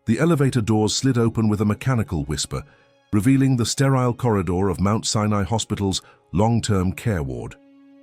The elevator doors slid open with a mechanical whisper, revealing the sterile corridor of Mount Sinai Hospital's long-term care ward.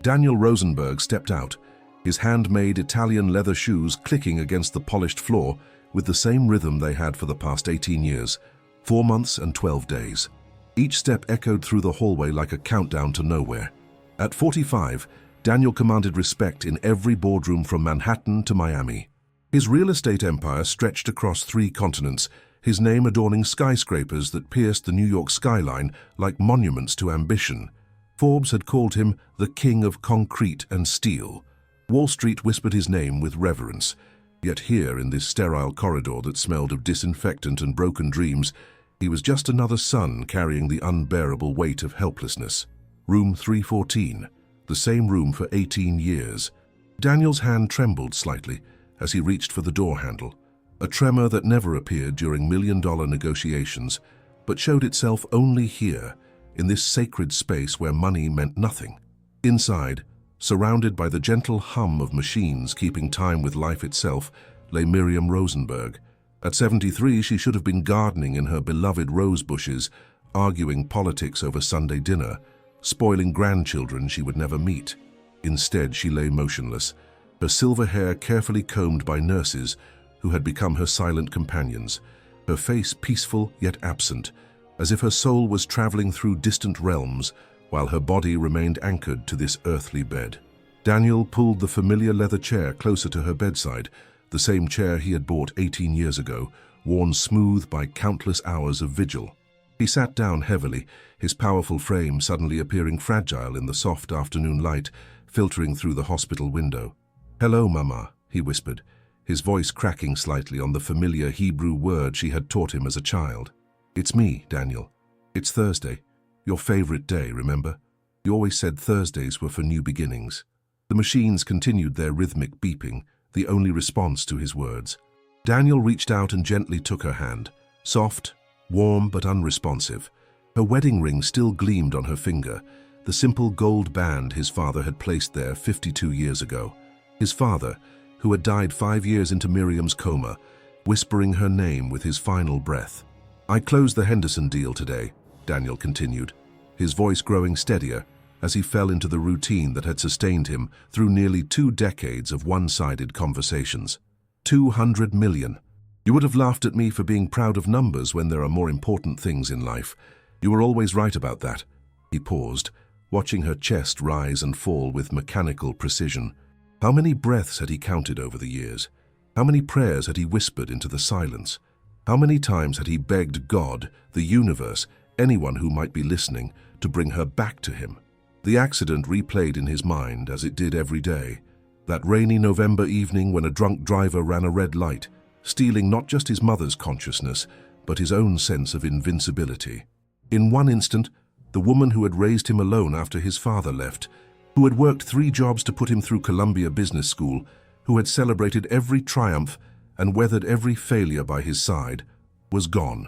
Daniel Rosenberg stepped out, his handmade Italian leather shoes clicking against the polished floor with the same rhythm they had for the past 18 years, 4 months and 12 days. Each step echoed through the hallway like a countdown to nowhere. At 45, Daniel commanded respect in every boardroom from Manhattan to Miami. His real estate empire stretched across 3 continents, his name adorning skyscrapers that pierced the New York skyline like monuments to ambition. Forbes had called him the king of concrete and steel. Wall Street whispered his name with reverence. Yet here, in this sterile corridor that smelled of disinfectant and broken dreams, he was just another son carrying the unbearable weight of helplessness. Room 314, the same room for 18 years. Daniel's hand trembled slightly as he reached for the door handle, a tremor that never appeared during million-dollar negotiations, but showed itself only here, in this sacred space where money meant nothing. Inside, surrounded by the gentle hum of machines keeping time with life itself, lay Miriam Rosenberg. At 73, she should have been gardening in her beloved rose bushes, arguing politics over Sunday dinner, spoiling grandchildren she would never meet. Instead, she lay motionless, her silver hair carefully combed by nurses who had become her silent companions, her face peaceful yet absent, as if her soul was traveling through distant realms, while her body remained anchored to this earthly bed. Daniel pulled the familiar leather chair closer to her bedside, the same chair he had bought 18 years ago, worn smooth by countless hours of vigil. He sat down heavily, his powerful frame suddenly appearing fragile in the soft afternoon light filtering through the hospital window. "Hello, Mama," he whispered, his voice cracking slightly on the familiar Hebrew word she had taught him as a child. "It's me, Daniel. It's Thursday. Your favorite day, remember? You always said Thursdays were for new beginnings." The machines continued their rhythmic beeping, the only response to his words. Daniel reached out and gently took her hand, soft, warm but unresponsive. Her wedding ring still gleamed on her finger, the simple gold band his father had placed there 52 years ago. His father, who had died 5 years into Miriam's coma, whispering her name with his final breath. "I closed the Henderson deal today," Daniel continued, his voice growing steadier as he fell into the routine that had sustained him through nearly 2 decades of one-sided conversations. 200 million. You would have laughed at me for being proud of numbers when there are more important things in life. You were always right about that. He paused, watching her chest rise and fall with mechanical precision. How many breaths had he counted over the years? How many prayers had he whispered into the silence? How many times had he begged God, the universe, anyone who might be listening, to bring her back to him? The accident replayed in his mind as it did every day. That rainy November evening when a drunk driver ran a red light, stealing not just his mother's consciousness, but his own sense of invincibility. In one instant, the woman who had raised him alone after his father left, who had worked 3 jobs to put him through Columbia Business School, who had celebrated every triumph and weathered every failure by his side, was gone.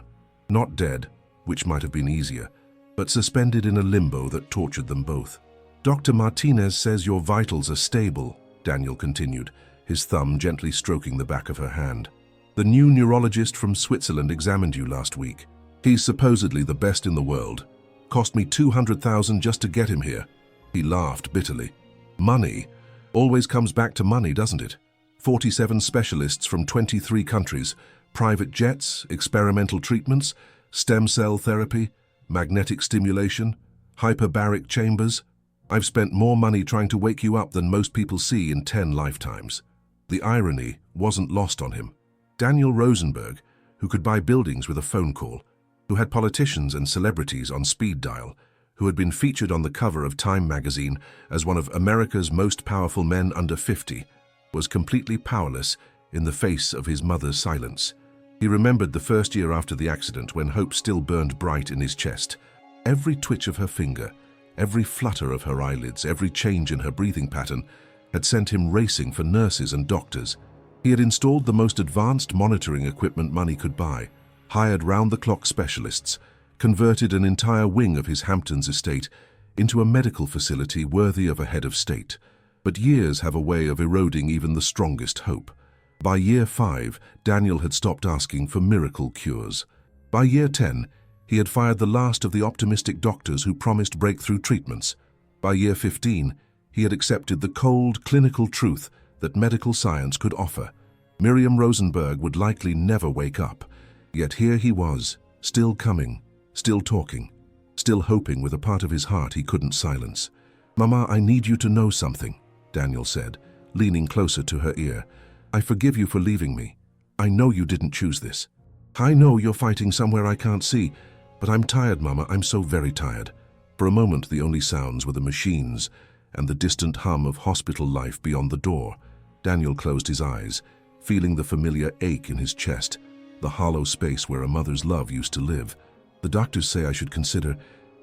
Not dead, which might have been easier, but suspended in a limbo that tortured them both. "Dr. Martinez says your vitals are stable," Daniel continued, his thumb gently stroking the back of her hand. "The new neurologist from Switzerland examined you last week. He's supposedly the best in the world. Cost me $200,000 just to get him here." He laughed bitterly. "Money always comes back to money, doesn't it? 47 specialists from 23 countries, private jets, experimental treatments, stem cell therapy, magnetic stimulation, hyperbaric chambers. I've spent more money trying to wake you up than most people see in 10 lifetimes." The irony wasn't lost on him. Daniel Rosenberg, who could buy buildings with a phone call, who had politicians and celebrities on speed dial, who had been featured on the cover of Time magazine as one of America's most powerful men under 50, was completely powerless in the face of his mother's silence. He remembered the first year after the accident when hope still burned bright in his chest. Every twitch of her finger, every flutter of her eyelids, every change in her breathing pattern had sent him racing for nurses and doctors. He had installed the most advanced monitoring equipment money could buy, hired round-the-clock specialists, converted an entire wing of his Hamptons estate into a medical facility worthy of a head of state. But years have a way of eroding even the strongest hope. By year 5, Daniel had stopped asking for miracle cures. By year 10, he had fired the last of the optimistic doctors who promised breakthrough treatments. By year 15, he had accepted the cold, clinical truth that medical science could offer. Miriam Rosenberg would likely never wake up. Yet here he was, still coming, still talking, still hoping with a part of his heart he couldn't silence. "Mama, I need you to know something," Daniel said, leaning closer to her ear. "I forgive you for leaving me. I know you didn't choose this. I know you're fighting somewhere I can't see, but I'm tired, Mama, I'm so very tired." For a moment, the only sounds were the machines and the distant hum of hospital life beyond the door. Daniel closed his eyes, feeling the familiar ache in his chest, the hollow space where a mother's love used to live. "The doctors say I should consider.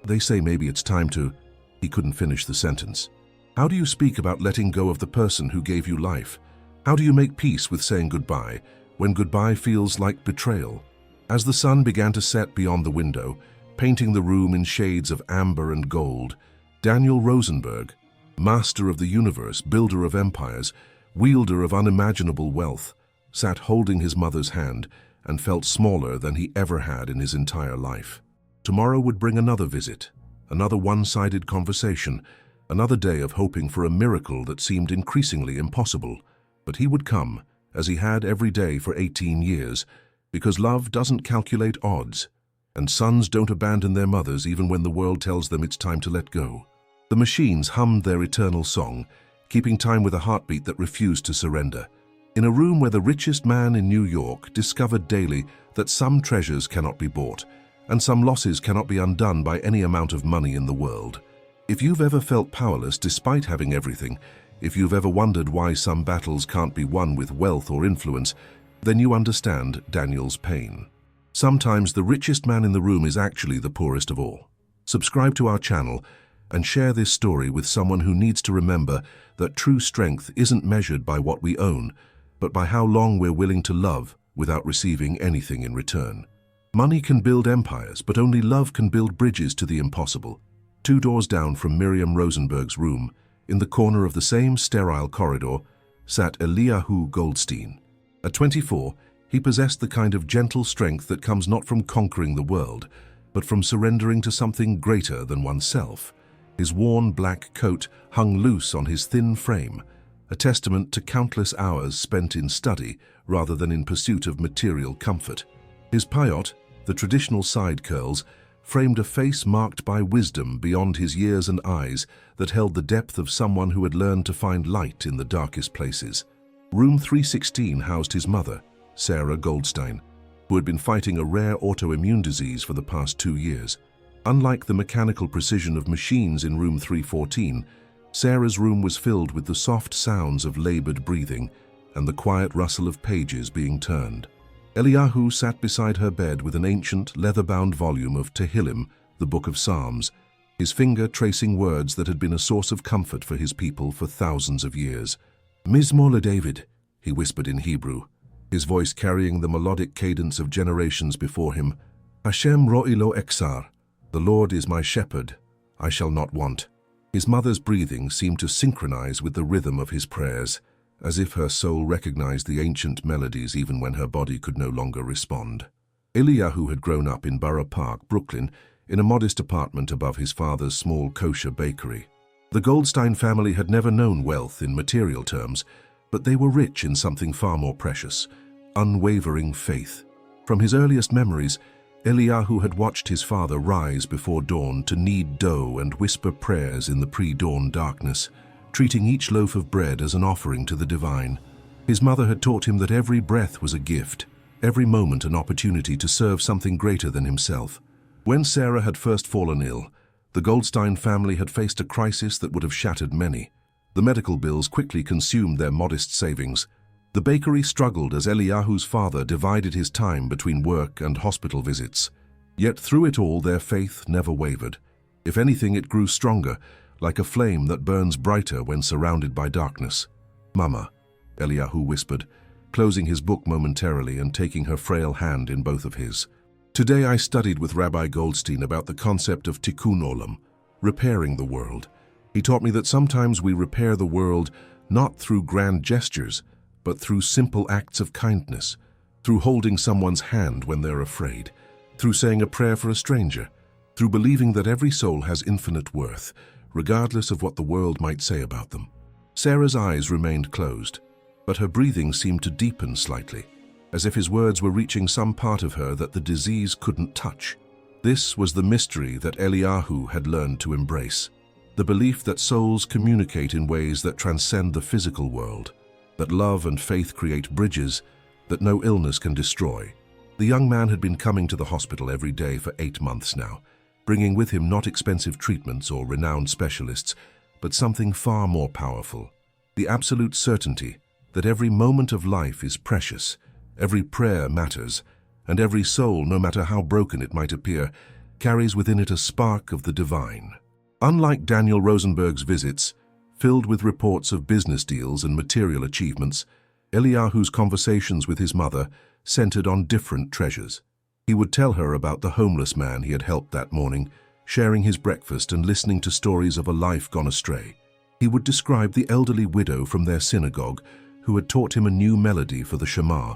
They say maybe it's time to..." He couldn't finish the sentence. How do you speak about letting go of the person who gave you life? How do you make peace with saying goodbye when goodbye feels like betrayal? As the sun began to set beyond the window, painting the room in shades of amber and gold, Daniel Rosenberg, master of the universe, builder of empires, wielder of unimaginable wealth, sat holding his mother's hand and felt smaller than he ever had in his entire life. Tomorrow would bring another visit, another one-sided conversation, another day of hoping for a miracle that seemed increasingly impossible. But he would come, as he had every day for 18 years, because love doesn't calculate odds, and sons don't abandon their mothers even when the world tells them it's time to let go. The machines hummed their eternal song, keeping time with a heartbeat that refused to surrender. In a room where the richest man in New York discovered daily that some treasures cannot be bought, and some losses cannot be undone by any amount of money in the world. If you've ever felt powerless despite having everything, if you've ever wondered why some battles can't be won with wealth or influence, then you understand Daniel's pain. Sometimes the richest man in the room is actually the poorest of all. Subscribe to our channel and share this story with someone who needs to remember that true strength isn't measured by what we own, but by how long we're willing to love without receiving anything in return. Money can build empires, but only love can build bridges to the impossible. 2 doors down from Miriam Rosenberg's room, in the corner of the same sterile corridor, sat Eliyahu Goldstein. At 24, he possessed the kind of gentle strength that comes not from conquering the world, but from surrendering to something greater than oneself. His worn black coat hung loose on his thin frame, a testament to countless hours spent in study rather than in pursuit of material comfort. His payot, the traditional side curls, framed a face marked by wisdom beyond his years and eyes that held the depth of someone who had learned to find light in the darkest places. Room 316 housed his mother, Sarah Goldstein, who had been fighting a rare autoimmune disease for the past 2 years. Unlike the mechanical precision of machines in room 314, Sarah's room was filled with the soft sounds of labored breathing and the quiet rustle of pages being turned. Eliyahu sat beside her bed with an ancient, leather-bound volume of Tehillim, the Book of Psalms, his finger tracing words that had been a source of comfort for his people for thousands of years. "Mizmor LeDavid," he whispered in Hebrew, his voice carrying the melodic cadence of generations before him. "Hashem ro'i lo eksar, the Lord is my shepherd, I shall not want." His mother's breathing seemed to synchronize with the rhythm of his prayers, as if her soul recognized the ancient melodies even when her body could no longer respond. Eliyahu had grown up in Borough Park, Brooklyn, in a modest apartment above his father's small kosher bakery. The Goldstein family had never known wealth in material terms, but they were rich in something far more precious: unwavering faith. From his earliest memories, Eliyahu had watched his father rise before dawn to knead dough and whisper prayers in the pre-dawn darkness, treating each loaf of bread as an offering to the divine. His mother had taught him that every breath was a gift, every moment an opportunity to serve something greater than himself. When Sarah had first fallen ill, the Goldstein family had faced a crisis that would have shattered many. The medical bills quickly consumed their modest savings. The bakery struggled as Eliyahu's father divided his time between work and hospital visits. Yet through it all, their faith never wavered. If anything, it grew stronger, like a flame that burns brighter when surrounded by darkness. "Mama," Eliyahu whispered, closing his book momentarily and taking her frail hand in both of his. "Today I studied with Rabbi Goldstein about the concept of tikkun olam, repairing the world. He taught me that sometimes we repair the world not through grand gestures, but through simple acts of kindness, through holding someone's hand when they're afraid, through saying a prayer for a stranger, through believing that every soul has infinite worth, regardless of what the world might say about them. Sarah's eyes remained closed, but her breathing seemed to deepen slightly, as if his words were reaching some part of her that the disease couldn't touch. This was the mystery that Eliyahu had learned to embrace, the belief that souls communicate in ways that transcend the physical world, that love and faith create bridges that no illness can destroy. The young man had been coming to the hospital every day for 8 months now, bringing with him not expensive treatments or renowned specialists, but something far more powerful, the absolute certainty that every moment of life is precious, every prayer matters, and every soul, no matter how broken it might appear, carries within it a spark of the divine. Unlike Daniel Rosenberg's visits, filled with reports of business deals and material achievements, Eliyahu's conversations with his mother centered on different treasures. He would tell her about the homeless man he had helped that morning, sharing his breakfast and listening to stories of a life gone astray. He would describe the elderly widow from their synagogue who had taught him a new melody for the Shema,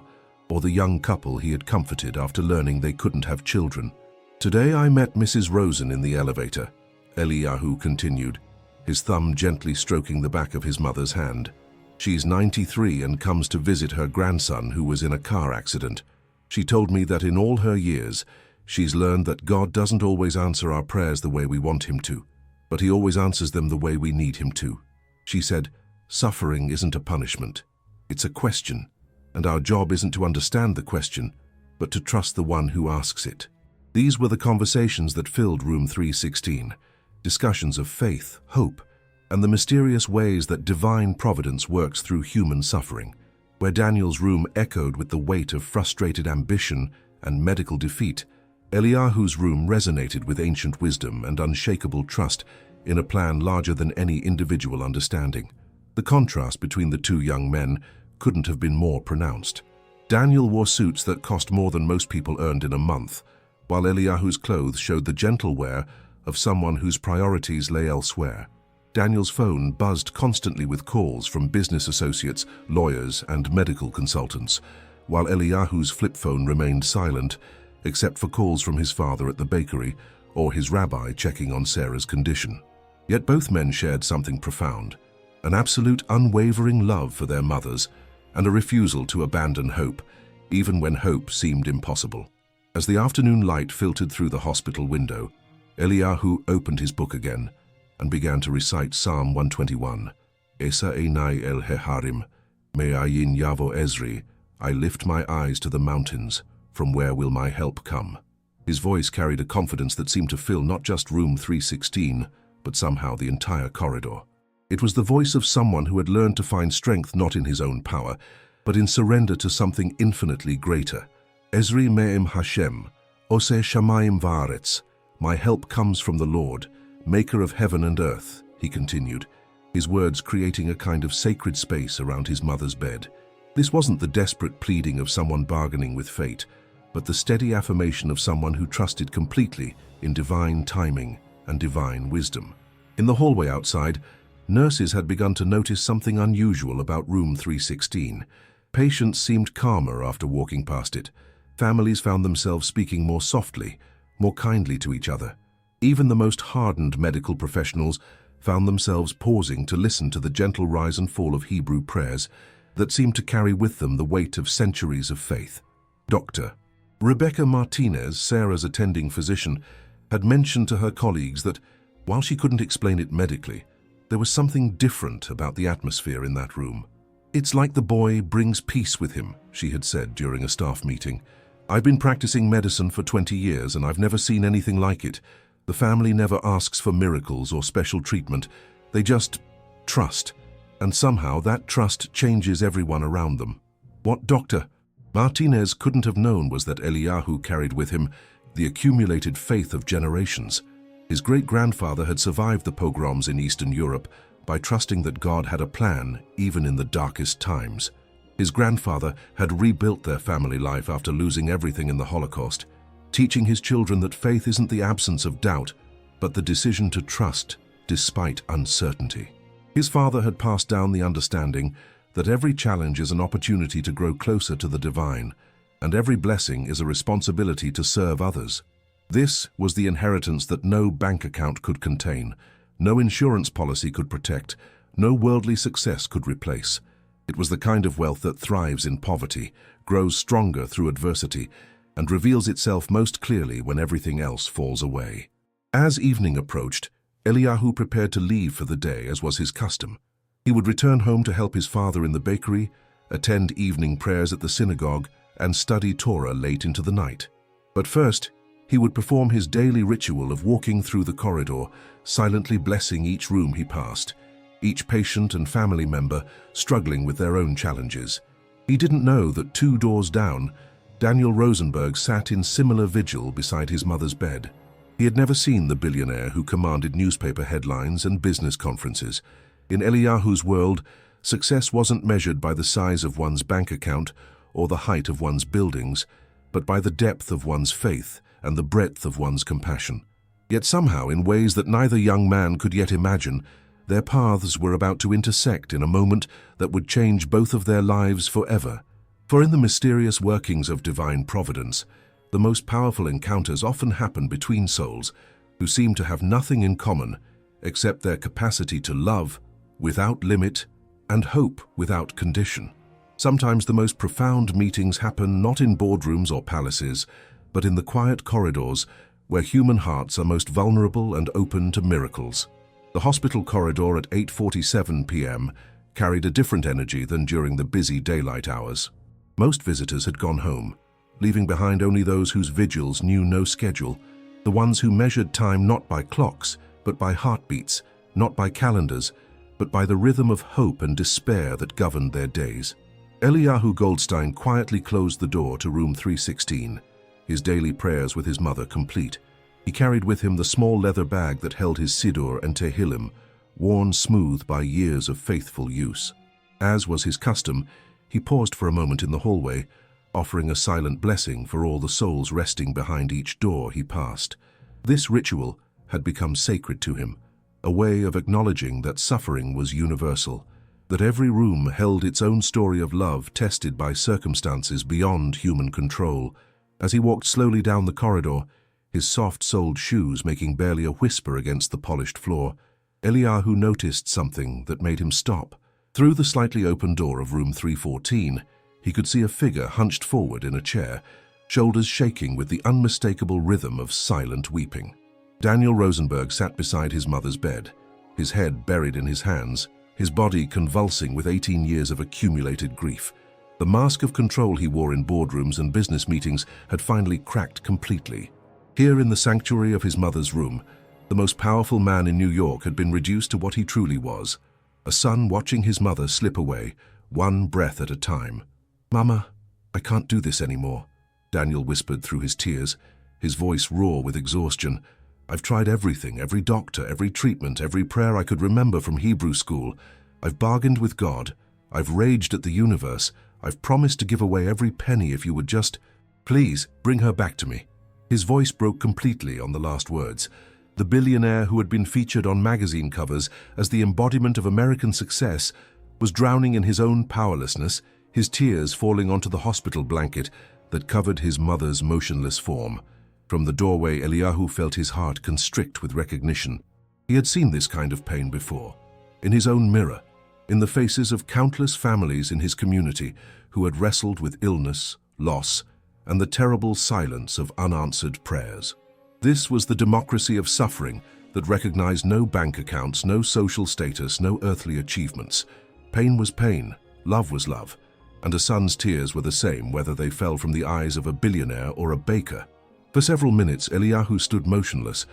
or the young couple he had comforted after learning they couldn't have children. "Today I met Mrs. Rosen in the elevator," Eliyahu continued, his thumb gently stroking the back of his mother's hand. "She's 93 and comes to visit her grandson who was in a car accident. She told me that in all her years, she's learned that God doesn't always answer our prayers the way we want him to, but he always answers them the way we need him to. She said, suffering isn't a punishment, it's a question, and our job isn't to understand the question, but to trust the one who asks it." These were the conversations that filled room 316, discussions of faith, hope, and the mysterious ways that divine providence works through human suffering. Where Daniel's room echoed with the weight of frustrated ambition and medical defeat, Eliyahu's room resonated with ancient wisdom and unshakable trust in a plan larger than any individual understanding. The contrast between the two young men couldn't have been more pronounced. Daniel wore suits that cost more than most people earned in a month, while Eliyahu's clothes showed the gentle wear of someone whose priorities lay elsewhere. Daniel's phone buzzed constantly with calls from business associates, lawyers, and medical consultants, while Eliyahu's flip phone remained silent, except for calls from his father at the bakery or his rabbi checking on Sarah's condition. Yet both men shared something profound, an absolute unwavering love for their mothers and a refusal to abandon hope, even when hope seemed impossible. As the afternoon light filtered through the hospital window, Eliyahu opened his book again and began to recite Psalm 121. Esa einai el heharim, me'ayin yavo Ezri, I lift my eyes to the mountains, from where will my help come? His voice carried a confidence that seemed to fill not just room 316, but somehow the entire corridor. It was the voice of someone who had learned to find strength not in his own power, but in surrender to something infinitely greater. Ezri me'im Hashem, ose shamayim va'aretz, my help comes from the Lord, maker of heaven and earth, he continued, his words creating a kind of sacred space around his mother's bed. This wasn't the desperate pleading of someone bargaining with fate, but the steady affirmation of someone who trusted completely in divine timing and divine wisdom. In the hallway outside, nurses had begun to notice something unusual about room 316. Patients seemed calmer after walking past it. Families found themselves speaking more softly, more kindly to each other. Even the most hardened medical professionals found themselves pausing to listen to the gentle rise and fall of Hebrew prayers that seemed to carry with them the weight of centuries of faith. Dr. Rebecca Martinez, Sarah's attending physician, had mentioned to her colleagues that, while she couldn't explain it medically, there was something different about the atmosphere in that room. "It's like the boy brings peace with him," she had said during a staff meeting. "I've been practicing medicine for 20 years and I've never seen anything like it. The family never asks for miracles or special treatment. They just trust. And somehow that trust changes everyone around them." What Dr. Martinez couldn't have known was that Eliyahu carried with him the accumulated faith of generations. His great-grandfather had survived the pogroms in Eastern Europe by trusting that God had a plan even in the darkest times. His grandfather had rebuilt their family life after losing everything in the Holocaust, teaching his children that faith isn't the absence of doubt, but the decision to trust despite uncertainty. His father had passed down the understanding that every challenge is an opportunity to grow closer to the divine, and every blessing is a responsibility to serve others. This was the inheritance that no bank account could contain, no insurance policy could protect, no worldly success could replace. It was the kind of wealth that thrives in poverty, grows stronger through adversity, and reveals itself most clearly when everything else falls away. As evening approached, Eliyahu prepared to leave for the day, as was his custom. He would return home to help his father in the bakery, attend evening prayers at the synagogue, and study Torah late into the night. But first, he would perform his daily ritual of walking through the corridor, silently blessing each room he passed, each patient and family member struggling with their own challenges. He didn't know that 2 doors down, Daniel Rosenberg sat in similar vigil beside his mother's bed. He had never seen the billionaire who commanded newspaper headlines and business conferences. In Eliyahu's world, success wasn't measured by the size of one's bank account or the height of one's buildings, but by the depth of one's faith and the breadth of one's compassion. Yet somehow, in ways that neither young man could yet imagine, their paths were about to intersect in a moment that would change both of their lives forever. For in the mysterious workings of divine providence, the most powerful encounters often happen between souls who seem to have nothing in common except their capacity to love without limit and hope without condition. Sometimes the most profound meetings happen not in boardrooms or palaces, but in the quiet corridors where human hearts are most vulnerable and open to miracles. The hospital corridor at 8:47 p.m. carried a different energy than during the busy daylight hours. Most visitors had gone home, leaving behind only those whose vigils knew no schedule, the ones who measured time not by clocks, but by heartbeats, not by calendars, but by the rhythm of hope and despair that governed their days. Eliyahu Goldstein quietly closed the door to room 316, his daily prayers with his mother complete. He carried with him the small leather bag that held his siddur and tehillim, worn smooth by years of faithful use. As was his custom, he paused for a moment in the hallway, offering a silent blessing for all the souls resting behind each door he passed. This ritual had become sacred to him, a way of acknowledging that suffering was universal, that every room held its own story of love tested by circumstances beyond human control. As he walked slowly down the corridor, his soft-soled shoes making barely a whisper against the polished floor, Eliyahu noticed something that made him stop. Through the slightly open door of room 314, he could see a figure hunched forward in a chair, shoulders shaking with the unmistakable rhythm of silent weeping. Daniel Rosenberg sat beside his mother's bed, his head buried in his hands, his body convulsing with 18 years of accumulated grief. The mask of control he wore in boardrooms and business meetings had finally cracked completely. Here in the sanctuary of his mother's room, the most powerful man in New York had been reduced to what he truly was, a son watching his mother slip away, one breath at a time. "Mama, I can't do this anymore," Daniel whispered through his tears, his voice raw with exhaustion. "I've tried everything, every doctor, every treatment, every prayer I could remember from Hebrew school. I've bargained with God. I've raged at the universe. I've promised to give away every penny if you would just, please, bring her back to me." His voice broke completely on the last words. The billionaire who had been featured on magazine covers as the embodiment of American success was drowning in his own powerlessness, his tears falling onto the hospital blanket that covered his mother's motionless form. From the doorway, Eliyahu felt his heart constrict with recognition. He had seen this kind of pain before, in his own mirror, in the faces of countless families in his community who had wrestled with illness, loss, and the terrible silence of unanswered prayers. This was the democracy of suffering that recognized no bank accounts, no social status, no earthly achievements. Pain was pain, love was love, and a son's tears were the same whether they fell from the eyes of a billionaire or a baker. For several minutes, Eliyahu stood motionless,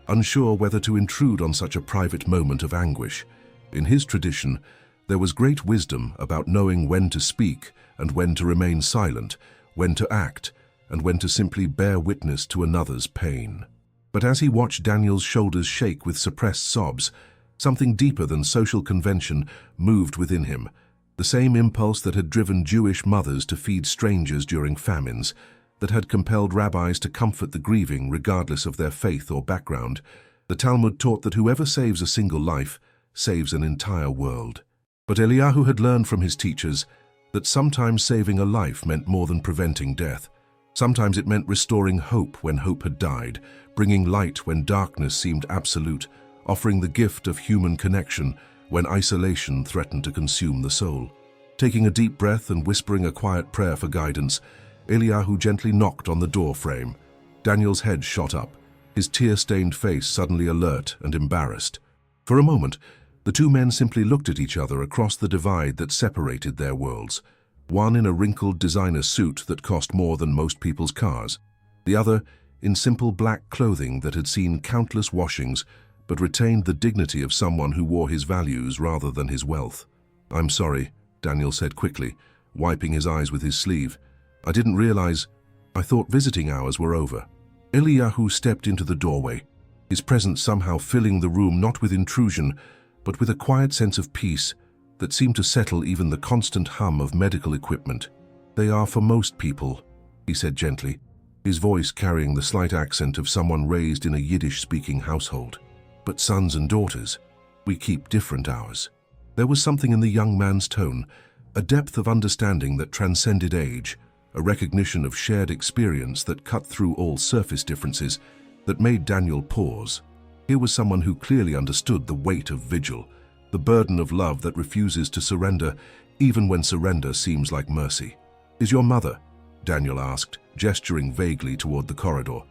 unsure whether to intrude on such a private moment of anguish. In his tradition, there was great wisdom about knowing when to speak and when to remain silent, when to act, and when to simply bear witness to another's pain. But as he watched Daniel's shoulders shake with suppressed sobs, something deeper than social convention moved within him, the same impulse that had driven Jewish mothers to feed strangers during famines, that had compelled rabbis to comfort the grieving regardless of their faith or background. The Talmud taught that whoever saves a single life saves an entire world. But Eliyahu had learned from his teachers that sometimes saving a life meant more than preventing death. Sometimes it meant restoring hope when hope had died, bringing light when darkness seemed absolute, offering the gift of human connection when isolation threatened to consume the soul. Taking a deep breath and whispering a quiet prayer for guidance, Eliyahu gently knocked on the door frame. Daniel's head shot up, his tear-stained face suddenly alert and embarrassed. For a moment, the two men simply looked at each other across the divide that separated their worlds. One in a wrinkled designer suit that cost more than most people's cars. The other in simple black clothing that had seen countless washings but retained the dignity of someone who wore his values rather than his wealth. "I'm sorry," Daniel said quickly, wiping his eyes with his sleeve. "I didn't realize. I thought visiting hours were over." Eliyahu stepped into the doorway, his presence somehow filling the room not with intrusion, but with a quiet sense of peace that seemed to settle even the constant hum of medical equipment. "They are for most people," he said gently, his voice carrying the slight accent of someone raised in a Yiddish-speaking household. "But sons and daughters, we keep different hours." There was something in the young man's tone, a depth of understanding that transcended age, a recognition of shared experience that cut through all surface differences, that made Daniel pause. Here was someone who clearly understood the weight of vigil, the burden of love that refuses to surrender, even when surrender seems like mercy. "Is your mother?" Daniel asked, gesturing vaguely toward the corridor.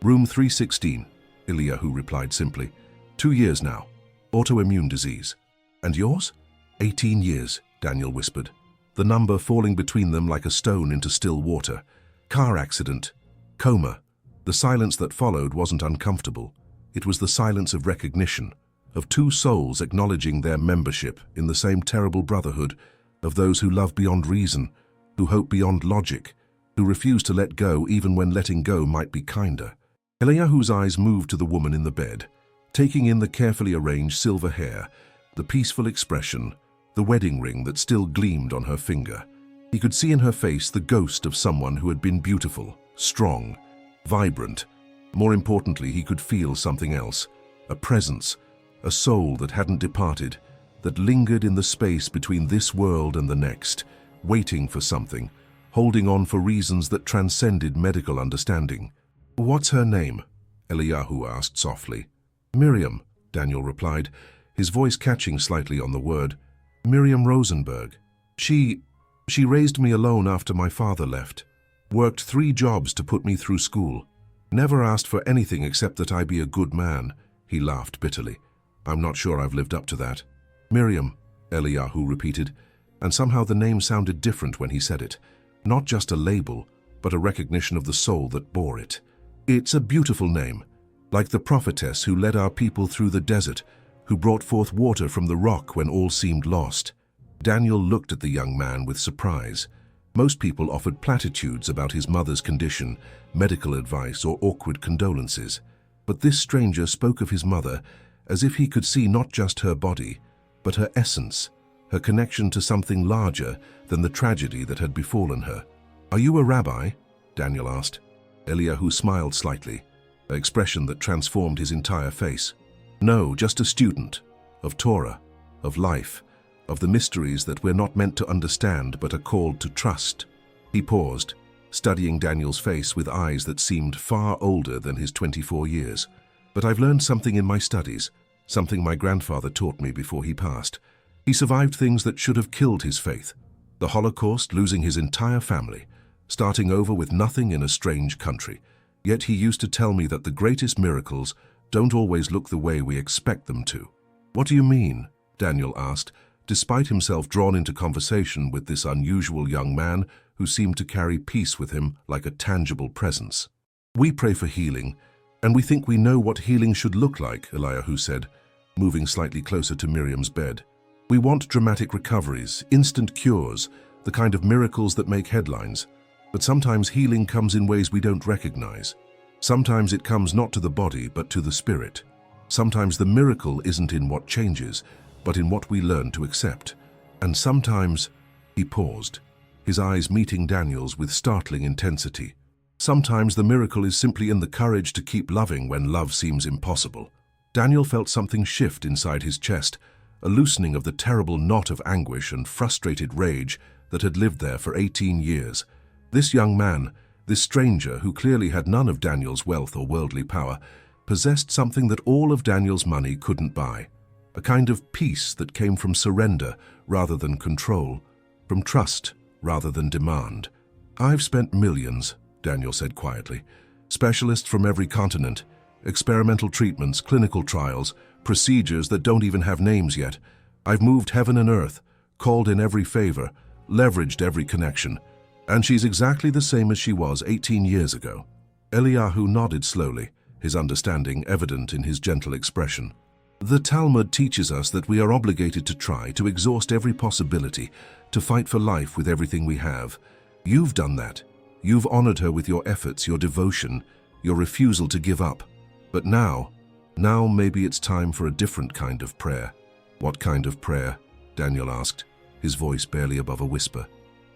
"Room 316, Eliyahu replied simply. 2 years now. Autoimmune disease." "And yours?" 18 years, Daniel whispered, the number falling between them like a stone into still water. "Car accident. Coma." The silence that followed wasn't uncomfortable. It was the silence of recognition, of two souls acknowledging their membership in the same terrible brotherhood, of those who love beyond reason, who hope beyond logic, who refuse to let go even when letting go might be kinder. Eliyahu's eyes moved to the woman in the bed, taking in the carefully arranged silver hair, the peaceful expression, the wedding ring that still gleamed on her finger. He could see in her face the ghost of someone who had been beautiful, strong, vibrant. More importantly, he could feel something else, a presence, a soul that hadn't departed, that lingered in the space between this world and the next, waiting for something, holding on for reasons that transcended medical understanding. "What's her name?" Eliyahu asked softly. "Miriam," Daniel replied, his voice catching slightly on the word. "Miriam Rosenberg. She raised me alone after my father left. Worked 3 jobs to put me through school. Never asked for anything except that I be a good man." He laughed bitterly. "I'm not sure I've lived up to that." "Miriam," Eliyahu repeated, and somehow the name sounded different when he said it. Not just a label, but a recognition of the soul that bore it. "It's a beautiful name, like the prophetess who led our people through the desert, who brought forth water from the rock when all seemed lost." Daniel looked at the young man with surprise. Most people offered platitudes about his mother's condition, medical advice, or awkward condolences. But this stranger spoke of his mother as if he could see not just her body, but her essence, her connection to something larger than the tragedy that had befallen her. "Are you a rabbi?" Daniel asked. Eliyahu smiled slightly, an expression that transformed his entire face. "No, just a student, of Torah, of life, of the mysteries that we're not meant to understand but are called to trust." He paused, studying Daniel's face with eyes that seemed far older than his 24 years. "But I've learned something in my studies, something my grandfather taught me before he passed. He survived things that should have killed his faith. The Holocaust, losing his entire family, starting over with nothing in a strange country. Yet he used to tell me that the greatest miracles don't always look the way we expect them to." "What do you mean?" Daniel asked, despite himself drawn into conversation with this unusual young man who seemed to carry peace with him like a tangible presence. "We pray for healing, and we think we know what healing should look like," Eliyahu said, moving slightly closer to Miriam's bed. "We want dramatic recoveries, instant cures, the kind of miracles that make headlines. But sometimes healing comes in ways we don't recognize. Sometimes it comes not to the body, but to the spirit. Sometimes the miracle isn't in what changes, but in what we learn to accept. And sometimes," he paused, his eyes meeting Daniel's with startling intensity, "sometimes the miracle is simply in the courage to keep loving when love seems impossible." Daniel felt something shift inside his chest, a loosening of the terrible knot of anguish and frustrated rage that had lived there for 18 years. This young man, this stranger who clearly had none of Daniel's wealth or worldly power, possessed something that all of Daniel's money couldn't buy. A kind of peace that came from surrender rather than control, from trust rather than demand. "I've spent millions," Daniel said quietly. "Specialists from every continent, experimental treatments, clinical trials, procedures that don't even have names yet. I've moved heaven and earth, called in every favor, leveraged every connection. And she's exactly the same as she was 18 years ago." Eliyahu nodded slowly, his understanding evident in his gentle expression. "The Talmud teaches us that we are obligated to try to exhaust every possibility, to fight for life with everything we have. You've done that. You've honored her with your efforts, your devotion, your refusal to give up. But now maybe it's time for a different kind of prayer." "What kind of prayer?" Daniel asked, his voice barely above a whisper.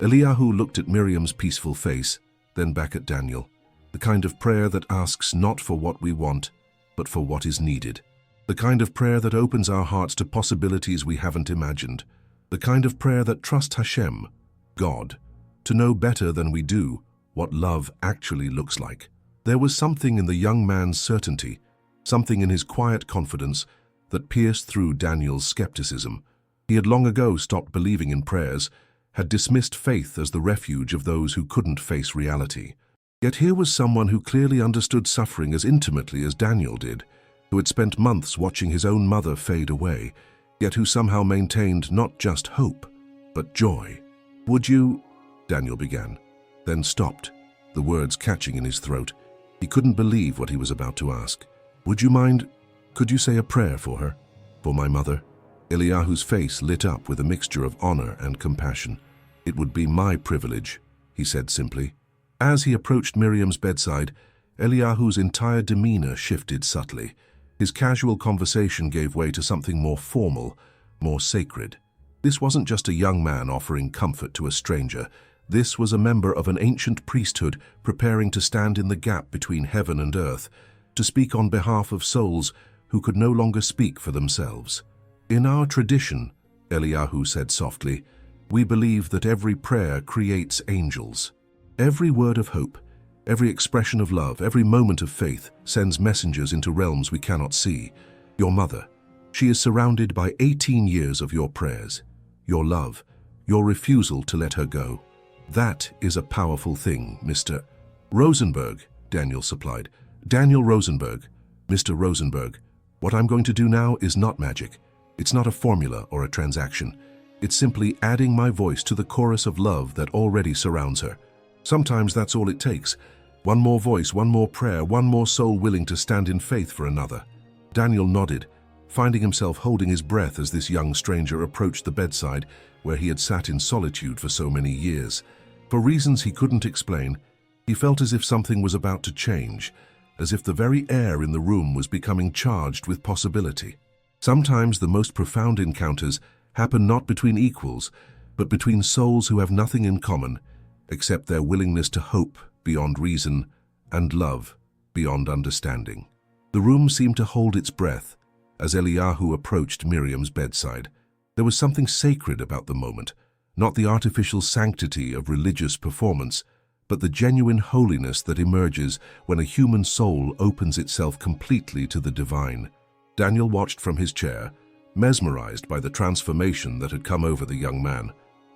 Eliyahu looked at Miriam's peaceful face, then back at Daniel. "The kind of prayer that asks not for what we want, but for what is needed. The kind of prayer that opens our hearts to possibilities we haven't imagined. The kind of prayer that trusts Hashem, God, to know better than we do what love actually looks like." There was something in the young man's certainty, something in his quiet confidence that pierced through Daniel's skepticism. He had long ago stopped believing in prayers, had dismissed faith as the refuge of those who couldn't face reality. Yet here was someone who clearly understood suffering as intimately as Daniel did, who had spent months watching his own mother fade away, yet who somehow maintained not just hope, but joy. "Would you—" Daniel began, then stopped, the words catching in his throat. He couldn't believe what he was about to ask. "Would you mind, could you say a prayer for her? For my mother?" Eliyahu's face lit up with a mixture of honor and compassion. "It would be my privilege," he said simply. As he approached Miriam's bedside, Eliyahu's entire demeanor shifted subtly. His casual conversation gave way to something more formal, more sacred. This wasn't just a young man offering comfort to a stranger. This was a member of an ancient priesthood preparing to stand in the gap between heaven and earth, to speak on behalf of souls who could no longer speak for themselves. "In our tradition," Eliyahu said softly, "we believe that every prayer creates angels. Every word of hope, every expression of love, every moment of faith sends messengers into realms we cannot see. Your mother, she is surrounded by 18 years of your prayers, your love, your refusal to let her go. That is a powerful thing, Mr. Rosenberg," Daniel supplied. "Daniel Rosenberg. Mr. Rosenberg, what I'm going to do now is not magic. It's not a formula or a transaction. It's simply adding my voice to the chorus of love that already surrounds her. Sometimes that's all it takes. One more voice, one more prayer, one more soul willing to stand in faith for another." Daniel nodded, finding himself holding his breath as this young stranger approached the bedside where he had sat in solitude for so many years. For reasons he couldn't explain, he felt as if something was about to change, as if the very air in the room was becoming charged with possibility. Sometimes the most profound encounters happen not between equals, but between souls who have nothing in common, except their willingness to hope beyond reason and love beyond understanding. The room seemed to hold its breath as Eliyahu approached Miriam's bedside. There was something sacred about the moment, not the artificial sanctity of religious performance, but the genuine holiness that emerges when a human soul opens itself completely to the divine. Daniel watched from his chair, mesmerized by the transformation that had come over the young man.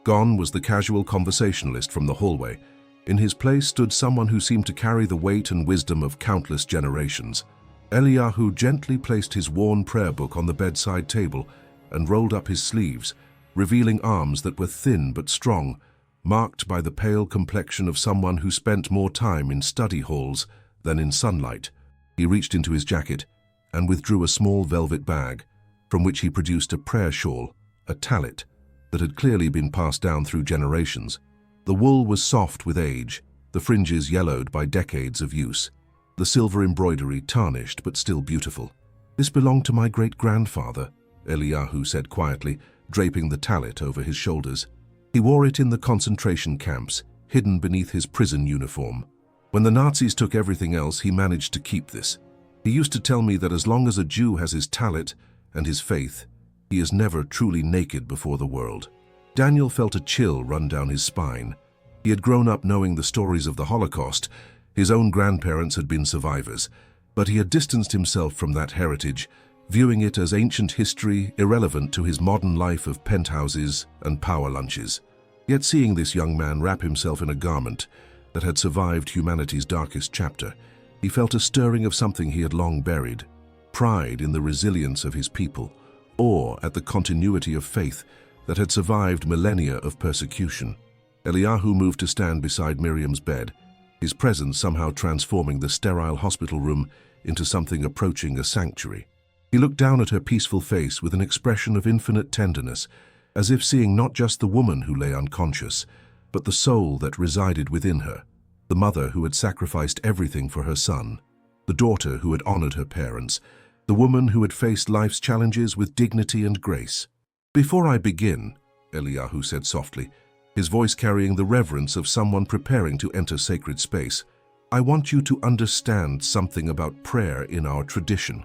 Gone was the casual conversationalist from the hallway. In his place stood someone who seemed to carry the weight and wisdom of countless generations. Eliyahu gently placed his worn prayer book on the bedside table and rolled up his sleeves, revealing arms that were thin but strong, marked by the pale complexion of someone who spent more time in study halls than in sunlight. He reached into his jacket and withdrew a small velvet bag, from which he produced a prayer shawl, a tallit, that had clearly been passed down through generations. The wool was soft with age, the fringes yellowed by decades of use, the silver embroidery tarnished but still beautiful. "This belonged to my great-grandfather," Eliyahu said quietly, draping the tallit over his shoulders. "He wore it in the concentration camps, hidden beneath his prison uniform. When the Nazis took everything else, he managed to keep this. He used to tell me that as long as a Jew has his tallit and his faith, he is never truly naked before the world. Daniel felt a chill run down his spine. He had grown up knowing the stories of the Holocaust. His own grandparents had been survivors, but he had distanced himself from that heritage, viewing it as ancient history irrelevant to his modern life of penthouses and power lunches. Yet seeing this young man wrap himself in a garment that had survived humanity's darkest chapter, he felt a stirring of something he had long buried: pride in the resilience of his people, awe at the continuity of faith that had survived millennia of persecution. Eliyahu moved to stand beside Miriam's bed, his presence somehow transforming the sterile hospital room into something approaching a sanctuary. He looked down at her peaceful face with an expression of infinite tenderness, as if seeing not just the woman who lay unconscious, but the soul that resided within her, the mother who had sacrificed everything for her son, the daughter who had honored her parents, the woman who had faced life's challenges with dignity and grace. "Before I begin," Eliyahu said softly, his voice carrying the reverence of someone preparing to enter sacred space, "I want you to understand something about prayer in our tradition.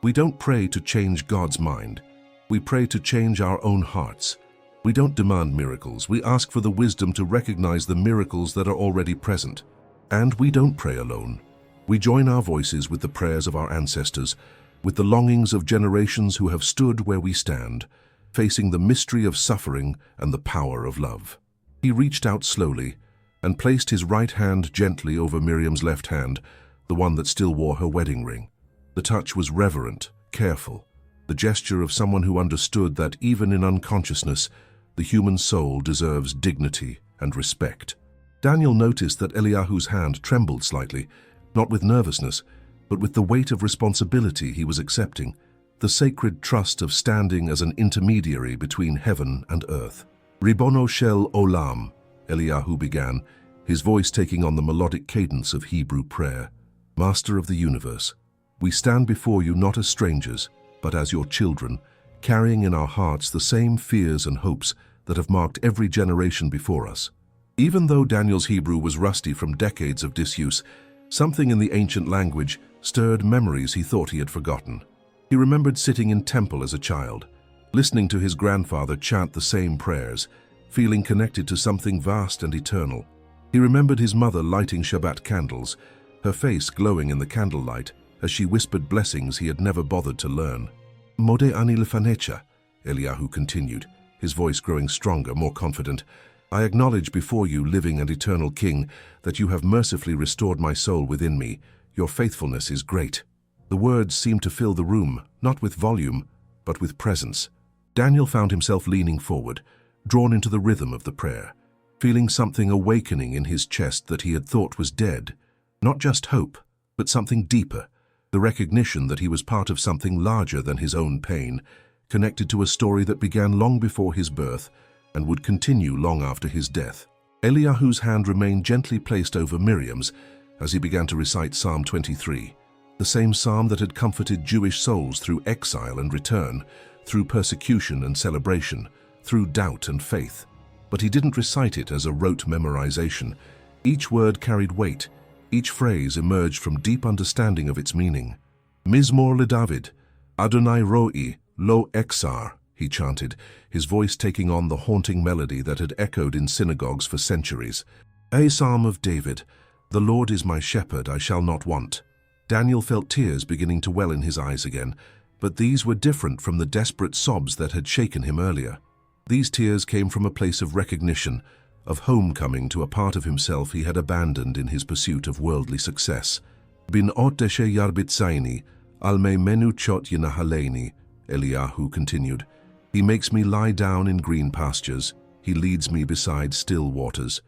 We don't pray to change God's mind. We pray to change our own hearts. We don't demand miracles. We ask for the wisdom to recognize the miracles that are already present. And we don't pray alone. We join our voices with the prayers of our ancestors, with the longings of generations who have stood where we stand, facing the mystery of suffering and the power of love." He reached out slowly and placed his right hand gently over Miriam's left hand, the one that still wore her wedding ring. The touch was reverent, careful, the gesture of someone who understood that even in unconsciousness, the human soul deserves dignity and respect. Daniel noticed that Eliyahu's hand trembled slightly, not with nervousness, but with the weight of responsibility he was accepting, the sacred trust of standing as an intermediary between heaven and earth. "Ribono shel olam," Eliyahu began, his voice taking on the melodic cadence of Hebrew prayer. "Master of the universe, we stand before you not as strangers, but as your children, carrying in our hearts the same fears and hopes that have marked every generation before us." Even though Daniel's Hebrew was rusty from decades of disuse, something in the ancient language stirred memories he thought he had forgotten. He remembered sitting in temple as a child, listening to his grandfather chant the same prayers, feeling connected to something vast and eternal. He remembered his mother lighting Shabbat candles, her face glowing in the candlelight as she whispered blessings he had never bothered to learn. "Mode ani lefanecha," Eliyahu continued, his voice growing stronger, more confident. "I acknowledge before you, living and eternal King, that you have mercifully restored my soul within me. Your faithfulness is great." The words seemed to fill the room, not with volume, but with presence. Daniel found himself leaning forward, drawn into the rhythm of the prayer, feeling something awakening in his chest that he had thought was dead. Not just hope, but something deeper, the recognition that he was part of something larger than his own pain, connected to a story that began long before his birth and would continue long after his death. Eliyahu's hand remained gently placed over Miriam's as he began to recite Psalm 23, the same psalm that had comforted Jewish souls through exile and return, through persecution and celebration, through doubt and faith. But he didn't recite it as a rote memorization. Each word carried weight, each phrase emerged from deep understanding of its meaning. "Mizmor LeDavid, Adonai Roi, Lo Exar," he chanted, his voice taking on the haunting melody that had echoed in synagogues for centuries. "A Psalm of David, the Lord is my shepherd, I shall not want." Daniel felt tears beginning to well in his eyes again, but these were different from the desperate sobs that had shaken him earlier. These tears came from a place of recognition, of homecoming to a part of himself he had abandoned in his pursuit of worldly success. "Bin oteshe yarbitzaini, alme menu chot yinahaleni," Eliyahu continued. "He makes me lie down in green pastures. He leads me beside still waters."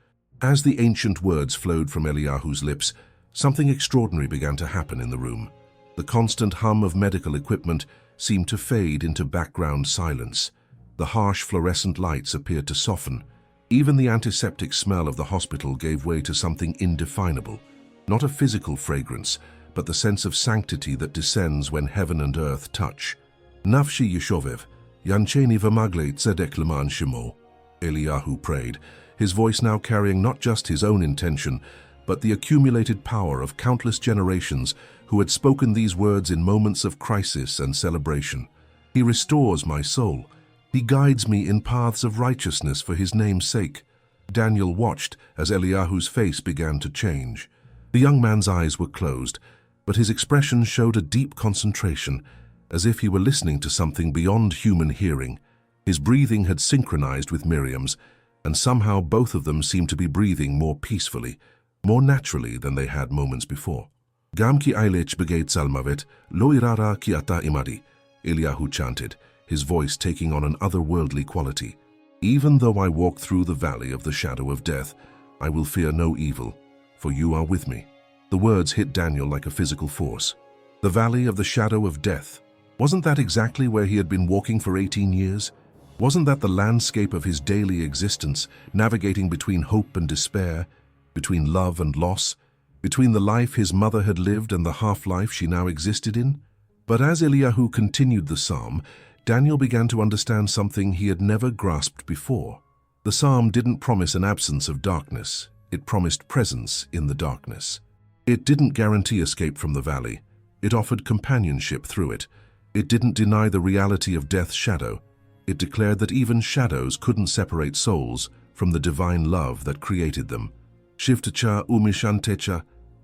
As the ancient words flowed from Eliyahu's lips, something extraordinary began to happen in the room. The constant hum of medical equipment seemed to fade into background silence. The harsh fluorescent lights appeared to soften. Even the antiseptic smell of the hospital gave way to something indefinable. Not a physical fragrance, but the sense of sanctity that descends when heaven and earth touch. "Nafshi Yeshovev, Yancheni Vamagle Tzedek Leman Shemo," Eliyahu prayed, his voice now carrying not just his own intention, but the accumulated power of countless generations who had spoken these words in moments of crisis and celebration. "He restores my soul. He guides me in paths of righteousness for his name's sake." Daniel watched as Eliyahu's face began to change. The young man's eyes were closed, but his expression showed a deep concentration, as if he were listening to something beyond human hearing. His breathing had synchronized with Miriam's, and somehow both of them seemed to be breathing more peacefully, more naturally than they had moments before. "Gam ki ailech begeit salmavet, lo irara ki ata imadi," Eliyahu chanted, his voice taking on an otherworldly quality. "Even though I walk through the valley of the shadow of death, I will fear no evil, for you are with me." The words hit Daniel like a physical force. The valley of the shadow of death. Wasn't that exactly where he had been walking for 18 years? Wasn't that the landscape of his daily existence, navigating between hope and despair, between love and loss, between the life his mother had lived and the half-life she now existed in? But as Eliyahu continued the psalm, Daniel began to understand something he had never grasped before. The psalm didn't promise an absence of darkness. It promised presence in the darkness. It didn't guarantee escape from the valley. It offered companionship through it. It didn't deny the reality of death's shadow. It declared that even shadows couldn't separate souls from the divine love that created them. "Shivtacha umishantecha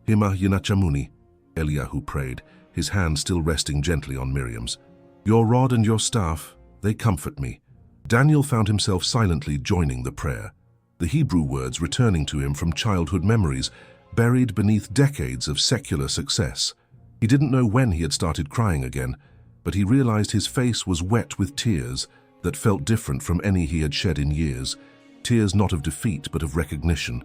hima yinachamuni," Eliyahu prayed, his hand still resting gently on Miriam's. "Your rod and your staff, they comfort me." Daniel found himself silently joining the prayer, the Hebrew words returning to him from childhood memories, buried beneath decades of secular success. He didn't know when he had started crying again, but he realized his face was wet with tears that felt different from any he had shed in years, tears not of defeat but of recognition,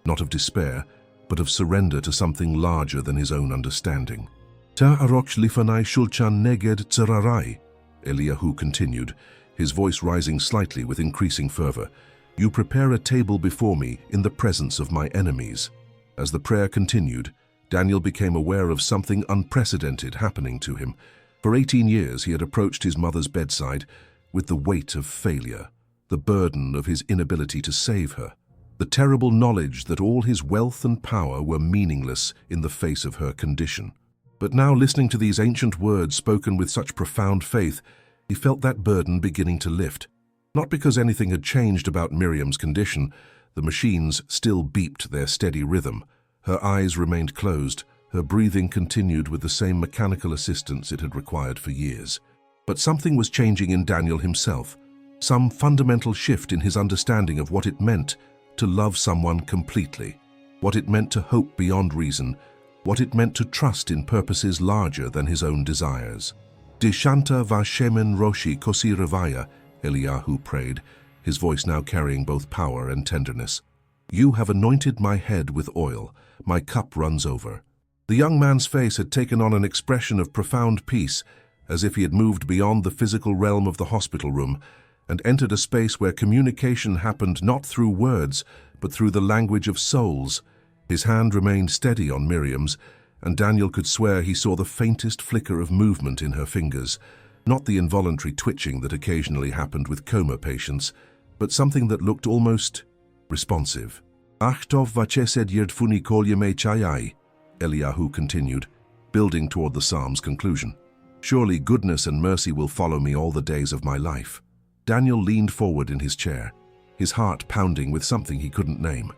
not of despair, but of surrender to something larger than his own understanding. "Ta aroch lifanai shulchan neged tsararai," Eliyahu continued, his voice rising slightly with increasing fervor. "You prepare a table before me in the presence of my enemies." As the prayer continued, Daniel became aware of something unprecedented happening to him. For 18 years he had approached his mother's bedside with the weight of failure, the burden of his inability to save her, the terrible knowledge that all his wealth and power were meaningless in the face of her condition. But now, listening to these ancient words spoken with such profound faith, he felt that burden beginning to lift. Not because anything had changed about Miriam's condition. The machines still beeped their steady rhythm. Her eyes remained closed. Her breathing continued with the same mechanical assistance it had required for years. But something was changing in Daniel himself, some fundamental shift in his understanding of what it meant to love someone completely, what it meant to hope beyond reason, what it meant to trust in purposes larger than his own desires. "Deshanta vashemen roshi kosirevaya," Eliyahu prayed, his voice now carrying both power and tenderness. "You have anointed my head with oil, my cup runs over." The young man's face had taken on an expression of profound peace, as if he had moved beyond the physical realm of the hospital room and entered a space where communication happened not through words, but through the language of souls. His hand remained steady on Miriam's, and Daniel could swear he saw the faintest flicker of movement in her fingers, not the involuntary twitching that occasionally happened with coma patients, but something that looked almost responsive. "Achtov vachesed yerdfuni kolyeme chayai," Eliyahu continued, building toward the psalm's conclusion. "Surely goodness and mercy will follow me all the days of my life." Daniel leaned forward in his chair, his heart pounding with something he couldn't name.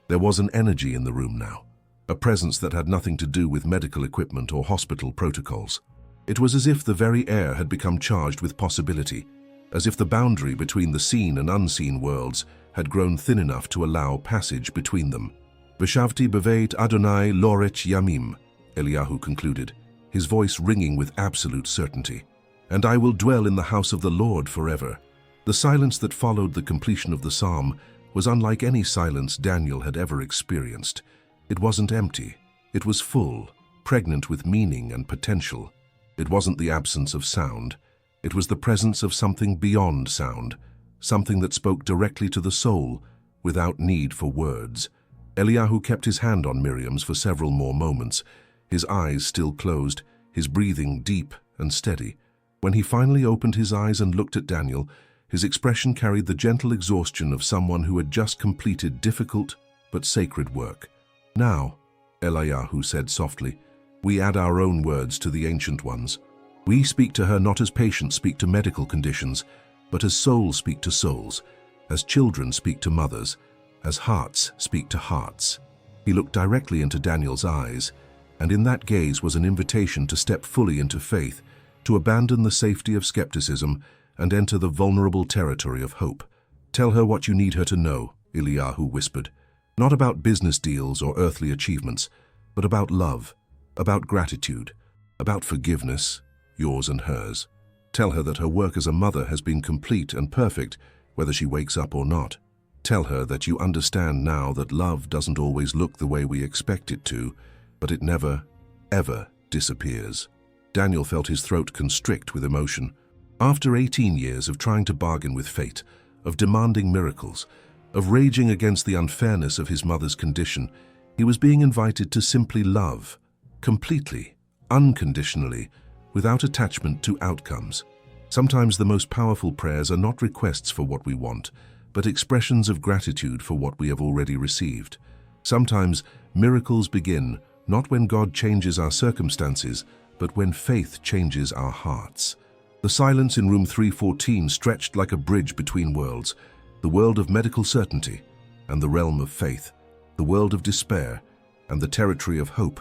There was an energy in the room now, a presence that had nothing to do with medical equipment or hospital protocols. It was as if the very air had become charged with possibility, as if the boundary between the seen and unseen worlds had grown thin enough to allow passage between them. "Veshavti beveit Adonai lorech yamim," Eliyahu concluded, his voice ringing with absolute certainty. "And I will dwell in the house of the Lord forever." The silence that followed the completion of the psalm was unlike any silence Daniel had ever experienced. It wasn't empty. It was full, pregnant with meaning and potential. It wasn't the absence of sound. It was the presence of something beyond sound, something that spoke directly to the soul, without need for words. Eliyahu kept his hand on Miriam's for several more moments, his eyes still closed, his breathing deep and steady. When he finally opened his eyes and looked at Daniel, his expression carried the gentle exhaustion of someone who had just completed difficult but sacred work. "Now," Eliyahu said softly, "we add our own words to the ancient ones. We speak to her not as patients speak to medical conditions, but as souls speak to souls, as children speak to mothers, as hearts speak to hearts. He looked directly into Daniel's eyes, and in that gaze was an invitation to step fully into faith, to abandon the safety of skepticism and enter the vulnerable territory of hope. "Tell her what you need her to know," Eliyahu whispered. "Not about business deals or earthly achievements, but about love, about gratitude, about forgiveness, yours and hers. Tell her that her work as a mother has been complete and perfect, whether she wakes up or not. Tell her that you understand now that love doesn't always look the way we expect it to, but it never, ever disappears." Daniel felt his throat constrict with emotion. After 18 years of trying to bargain with fate, of demanding miracles, of raging against the unfairness of his mother's condition, he was being invited to simply love, completely, unconditionally, without attachment to outcomes. Sometimes the most powerful prayers are not requests for what we want, but expressions of gratitude for what we have already received. Sometimes miracles begin not when God changes our circumstances, but when faith changes our hearts. The silence in room 314 stretched like a bridge between worlds, the world of medical certainty and the realm of faith, the world of despair and the territory of hope,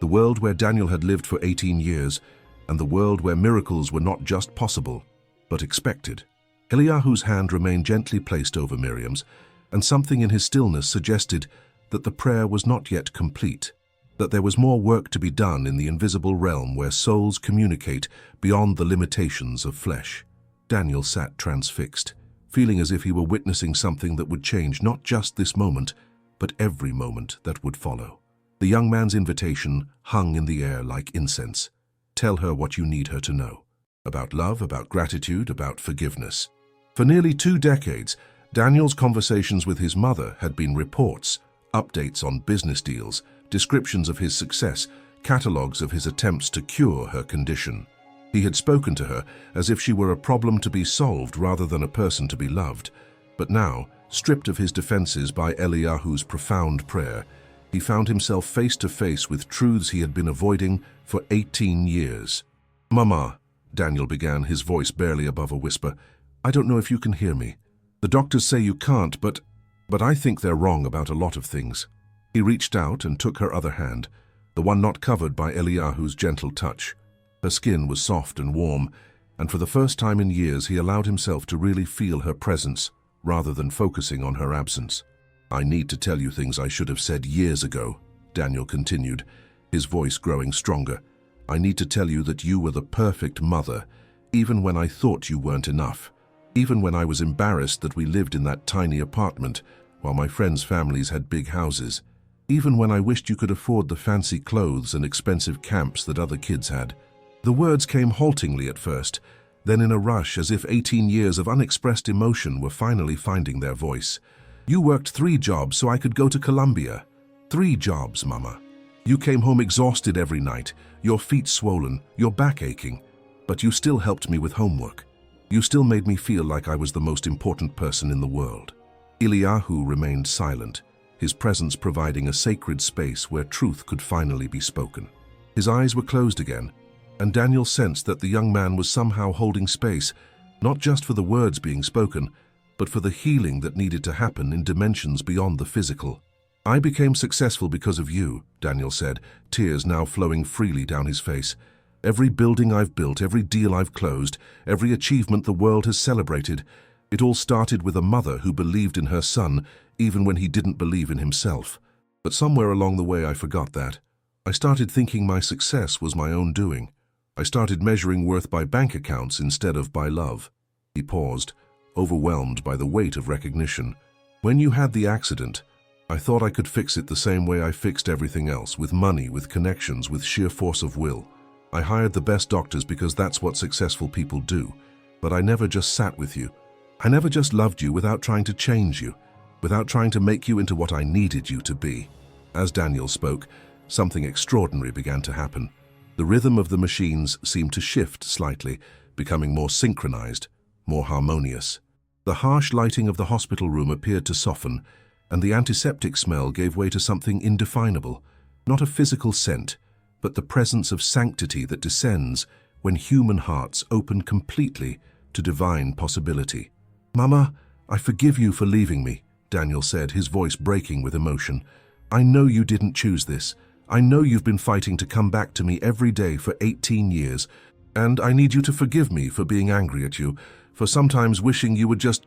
the world where Daniel had lived for 18 years, and the world where miracles were not just possible, but expected. Eliyahu's hand remained gently placed over Miriam's, and something in his stillness suggested that the prayer was not yet complete, that there was more work to be done in the invisible realm where souls communicate beyond the limitations of flesh. Daniel sat transfixed, feeling as if he were witnessing something that would change not just this moment, but every moment that would follow. The young man's invitation hung in the air like incense. Tell her what you need her to know. About love, about gratitude, about forgiveness. For nearly 2 decades, Daniel's conversations with his mother had been reports, updates on business deals, descriptions of his success, catalogues of his attempts to cure her condition. He had spoken to her as if she were a problem to be solved rather than a person to be loved. But now, stripped of his defenses by Eliyahu's profound prayer, he found himself face to face with truths he had been avoiding for 18 years. "Mama," Daniel began, his voice barely above a whisper, "I don't know if you can hear me. The doctors say you can't, but I think they're wrong about a lot of things." He reached out and took her other hand, the one not covered by Eliyahu's gentle touch. Her skin was soft and warm, and for the first time in years he allowed himself to really feel her presence, rather than focusing on her absence. "I need to tell you things I should have said years ago," Daniel continued, his voice growing stronger. "I need to tell you that you were the perfect mother, even when I thought you weren't enough. Even when I was embarrassed that we lived in that tiny apartment, while my friends' families had big houses. Even when I wished you could afford the fancy clothes and expensive camps that other kids had." The words came haltingly at first, then in a rush, as if 18 years of unexpressed emotion were finally finding their voice. "You worked 3 jobs so I could go to Colombia. 3 jobs, Mama. You came home exhausted every night, your feet swollen, your back aching, but you still helped me with homework. You still made me feel like I was the most important person in the world." Eliyahu remained silent, his presence providing a sacred space where truth could finally be spoken. His eyes were closed again, and Daniel sensed that the young man was somehow holding space, not just for the words being spoken, but for the healing that needed to happen in dimensions beyond the physical. "I became successful because of you," Daniel said, tears now flowing freely down his face. "Every building I've built, every deal I've closed, every achievement the world has celebrated, it all started with a mother who believed in her son even when he didn't believe in himself. But somewhere along the way I forgot that. I started thinking my success was my own doing. I started measuring worth by bank accounts instead of by love." He paused, overwhelmed by the weight of recognition. "When you had the accident, I thought I could fix it the same way I fixed everything else, with money, with connections, with sheer force of will. I hired the best doctors because that's what successful people do. But I never just sat with you. I never just loved you without trying to change you, without trying to make you into what I needed you to be." As Daniel spoke, something extraordinary began to happen. The rhythm of the machines seemed to shift slightly, becoming more synchronized, more harmonious. The harsh lighting of the hospital room appeared to soften, and the antiseptic smell gave way to something indefinable, not a physical scent, but the presence of sanctity that descends when human hearts open completely to divine possibility. "Mama, I forgive you for leaving me," Daniel said, his voice breaking with emotion. "I know you didn't choose this. I know you've been fighting to come back to me every day for 18 years, and I need you to forgive me for being angry at you, for sometimes wishing you would just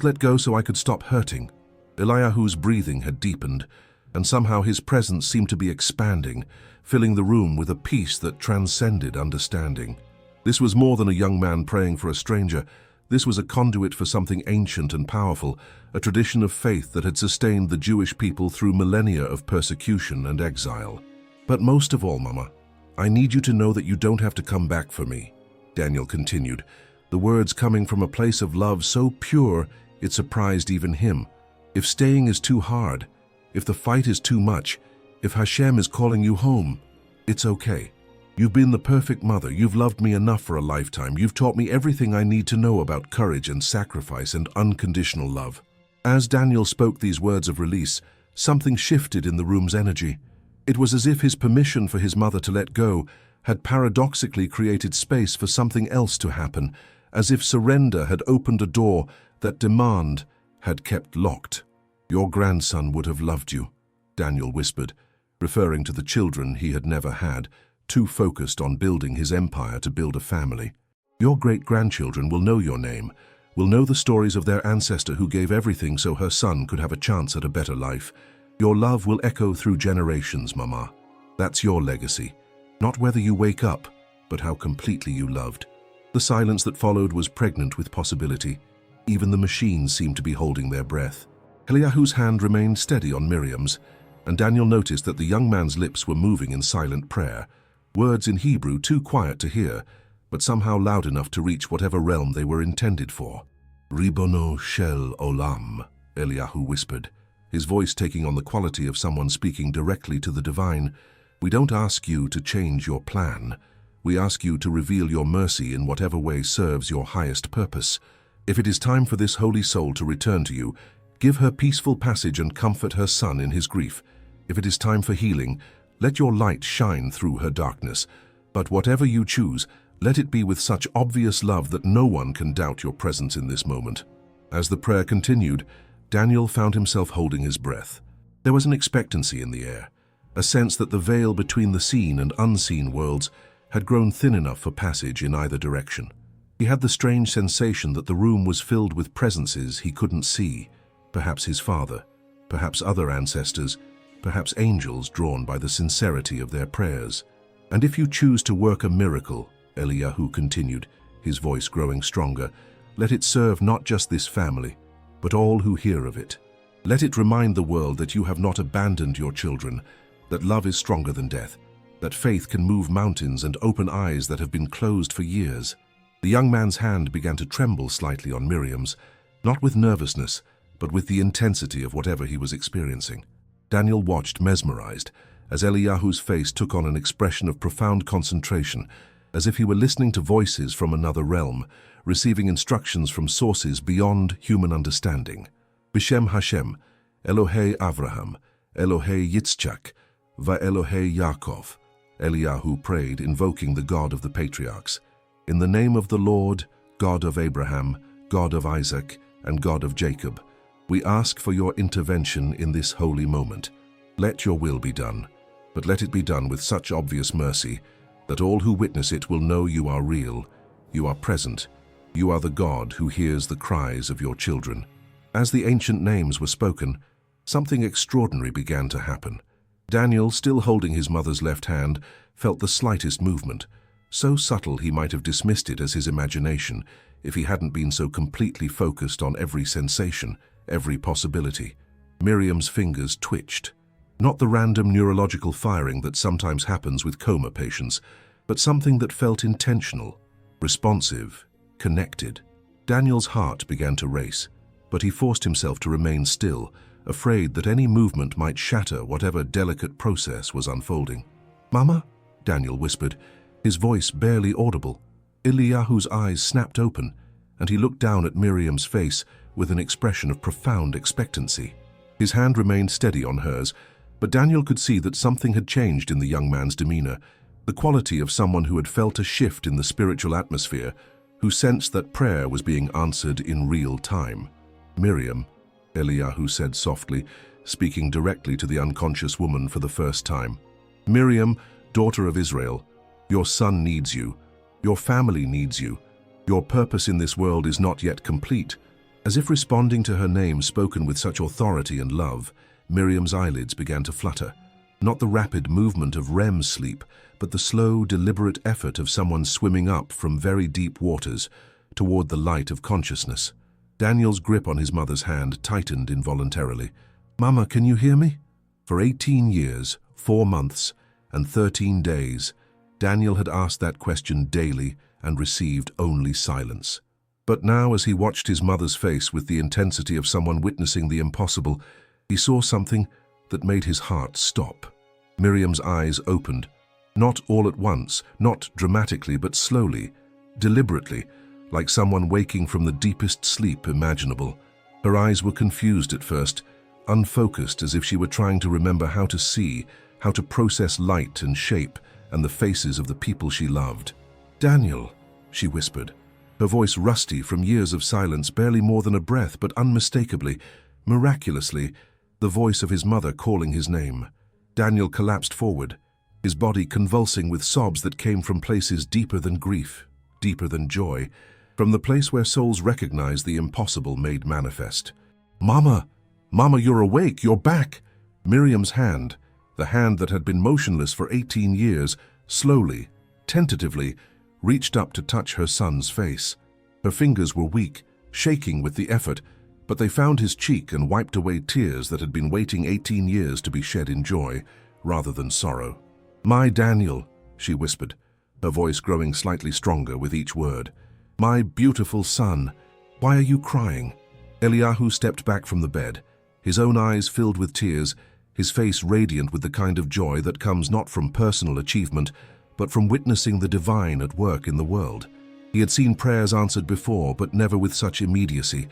let go so I could stop hurting." Eliyahu's breathing had deepened, and somehow his presence seemed to be expanding, filling the room with a peace that transcended understanding. This was more than a young man praying for a stranger. This was a conduit for something ancient and powerful, a tradition of faith that had sustained the Jewish people through millennia of persecution and exile. "But most of all, Mama, I need you to know that you don't have to come back for me," Daniel continued, the words coming from a place of love so pure it surprised even him. "If staying is too hard, if the fight is too much, if Hashem is calling you home, it's okay. You've been the perfect mother. You've loved me enough for a lifetime. You've taught me everything I need to know about courage and sacrifice and unconditional love." As Daniel spoke these words of release, something shifted in the room's energy. It was as if his permission for his mother to let go had paradoxically created space for something else to happen, as if surrender had opened a door that demand had kept locked. "Your grandson would have loved you," Daniel whispered, referring to the children he had never had, too focused on building his empire to build a family. "Your great-grandchildren will know your name, will know the stories of their ancestor who gave everything so her son could have a chance at a better life. Your love will echo through generations, Mama. That's your legacy. Not whether you wake up, but how completely you loved." The silence that followed was pregnant with possibility. Even the machines seemed to be holding their breath. Eliyahu's hand remained steady on Miriam's, and Daniel noticed that the young man's lips were moving in silent prayer, words in Hebrew too quiet to hear, but somehow loud enough to reach whatever realm they were intended for. "Ribono shel olam," Eliyahu whispered, his voice taking on the quality of someone speaking directly to the divine. "We don't ask you to change your plan. We ask you to reveal your mercy in whatever way serves your highest purpose. If it is time for this holy soul to return to you, give her peaceful passage and comfort her son in his grief. If it is time for healing, let your light shine through her darkness. But whatever you choose, let it be with such obvious love that no one can doubt your presence in this moment." As the prayer continued, Daniel found himself holding his breath. There was an expectancy in the air, a sense that the veil between the seen and unseen worlds had grown thin enough for passage in either direction. He had the strange sensation that the room was filled with presences he couldn't see, perhaps his father, perhaps other ancestors, perhaps angels drawn by the sincerity of their prayers. "And if you choose to work a miracle," Eliyahu continued, his voice growing stronger, "let it serve not just this family, but all who hear of it. Let it remind the world that you have not abandoned your children, that love is stronger than death, that faith can move mountains and open eyes that have been closed for years." The young man's hand began to tremble slightly on Miriam's, not with nervousness, but with the intensity of whatever he was experiencing. Daniel watched mesmerized, as Eliyahu's face took on an expression of profound concentration, as if he were listening to voices from another realm, receiving instructions from sources beyond human understanding. "B'Shem Hashem, Elohei Avraham, Elohei Yitzchak, Va-Elohei Yaakov," Eliyahu prayed, invoking the God of the patriarchs. "In the name of the Lord, God of Abraham, God of Isaac, and God of Jacob, we ask for your intervention in this holy moment. Let your will be done, but let it be done with such obvious mercy that all who witness it will know you are real, you are present, you are the God who hears the cries of your children." As the ancient names were spoken, something extraordinary began to happen. Daniel, still holding his mother's left hand, felt the slightest movement, so subtle he might have dismissed it as his imagination if he hadn't been so completely focused on every sensation, every possibility. Miriam's fingers twitched. Not the random neurological firing that sometimes happens with coma patients, but something that felt intentional, responsive, connected. Daniel's heart began to race, but he forced himself to remain still, afraid that any movement might shatter whatever delicate process was unfolding. "Mama?" Daniel whispered, his voice barely audible. Eliyahu's eyes snapped open, and he looked down at Miriam's face with an expression of profound expectancy. His hand remained steady on hers, but Daniel could see that something had changed in the young man's demeanor, the quality of someone who had felt a shift in the spiritual atmosphere, who sensed that prayer was being answered in real time. "Miriam," Eliyahu said softly, speaking directly to the unconscious woman for the first time. "Miriam, daughter of Israel, your son needs you. Your family needs you. Your purpose in this world is not yet complete." As if responding to her name spoken with such authority and love, Miriam's eyelids began to flutter. Not the rapid movement of REM sleep, but the slow, deliberate effort of someone swimming up from very deep waters toward the light of consciousness. Daniel's grip on his mother's hand tightened involuntarily. "Mama, can you hear me?" For 18 years, 4 months, and 13 days, Daniel had asked that question daily and received only silence. But now, as he watched his mother's face with the intensity of someone witnessing the impossible, he saw something that made his heart stop. Miriam's eyes opened, not all at once, not dramatically, but slowly, deliberately, like someone waking from the deepest sleep imaginable. Her eyes were confused at first, unfocused, as if she were trying to remember how to see, how to process light and shape and the faces of the people she loved. "Daniel," she whispered, her voice rusty from years of silence, barely more than a breath, but unmistakably, miraculously, the voice of his mother calling his name. Daniel collapsed forward, his body convulsing with sobs that came from places deeper than grief, deeper than joy, from the place where souls recognize the impossible made manifest. "Mama! Mama, you're awake! You're back!" Miriam's hand, the hand that had been motionless for 18 years, slowly, tentatively, reached up to touch her son's face. Her fingers were weak, shaking with the effort, but they found his cheek and wiped away tears that had been waiting 18 years to be shed in joy, rather than sorrow. "My Daniel," she whispered, her voice growing slightly stronger with each word. "My beautiful son, why are you crying?" Eliyahu stepped back from the bed, his own eyes filled with tears, his face radiant with the kind of joy that comes not from personal achievement, but from witnessing the divine at work in the world. He had seen prayers answered before, but never with such immediacy,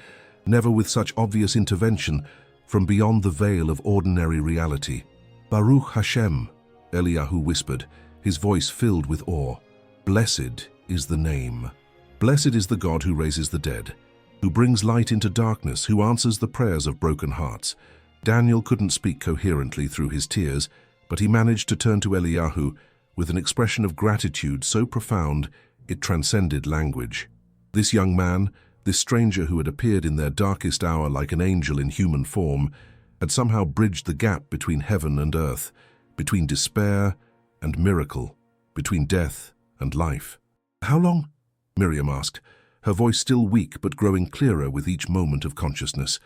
never with such obvious intervention from beyond the veil of ordinary reality. "Baruch Hashem," Eliyahu whispered, his voice filled with awe. "Blessed is the name. Blessed is the God who raises the dead, who brings light into darkness, who answers the prayers of broken hearts." Daniel couldn't speak coherently through his tears, but he managed to turn to Eliyahu with an expression of gratitude so profound it transcended language. This young man, this stranger who had appeared in their darkest hour like an angel in human form, had somehow bridged the gap between heaven and earth, between despair and miracle, between death and life. "How long?" Miriam asked, her voice still weak but growing clearer with each moment of consciousness.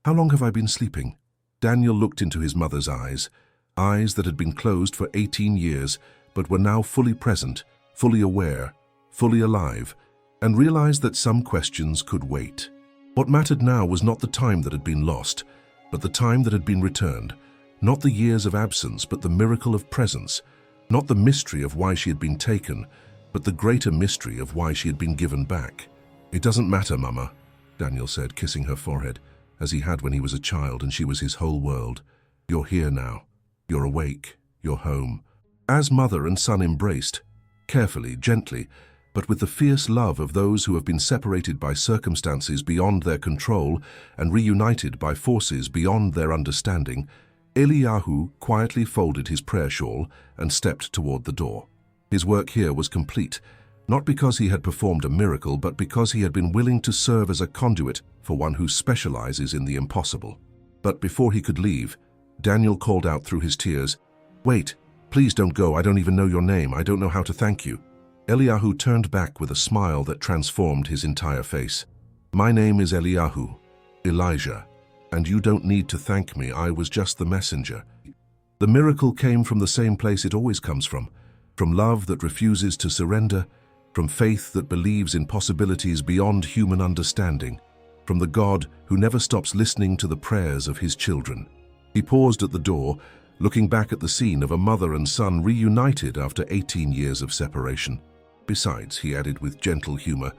"How long have I been sleeping?" Daniel looked into his mother's eyes, eyes that had been closed for 18 years, but were now fully present, fully aware, fully alive, and realized that some questions could wait. What mattered now was not the time that had been lost, but the time that had been returned, not the years of absence, but the miracle of presence, not the mystery of why she had been taken, but the greater mystery of why she had been given back. "It doesn't matter, Mama," Daniel said, kissing her forehead, as he had when he was a child and she was his whole world. "You're here now. You're awake. You're home." As mother and son embraced, carefully, gently, but with the fierce love of those who have been separated by circumstances beyond their control and reunited by forces beyond their understanding, Eliyahu quietly folded his prayer shawl and stepped toward the door. His work here was complete, not because he had performed a miracle, but because he had been willing to serve as a conduit for one who specializes in the impossible. But before he could leave, Daniel called out through his tears, "Wait, please don't go. I don't even know your name. I don't know how to thank you." Eliyahu turned back with a smile that transformed his entire face. "My name is Eliyahu, Elijah, and you don't need to thank me. I was just the messenger." The miracle came from the same place it always comes from love that refuses to surrender, from faith that believes in possibilities beyond human understanding, from the God who never stops listening to the prayers of his children. He paused at the door, looking back at the scene of a mother and son reunited after 18 years of separation. "Besides," he added with gentle humor,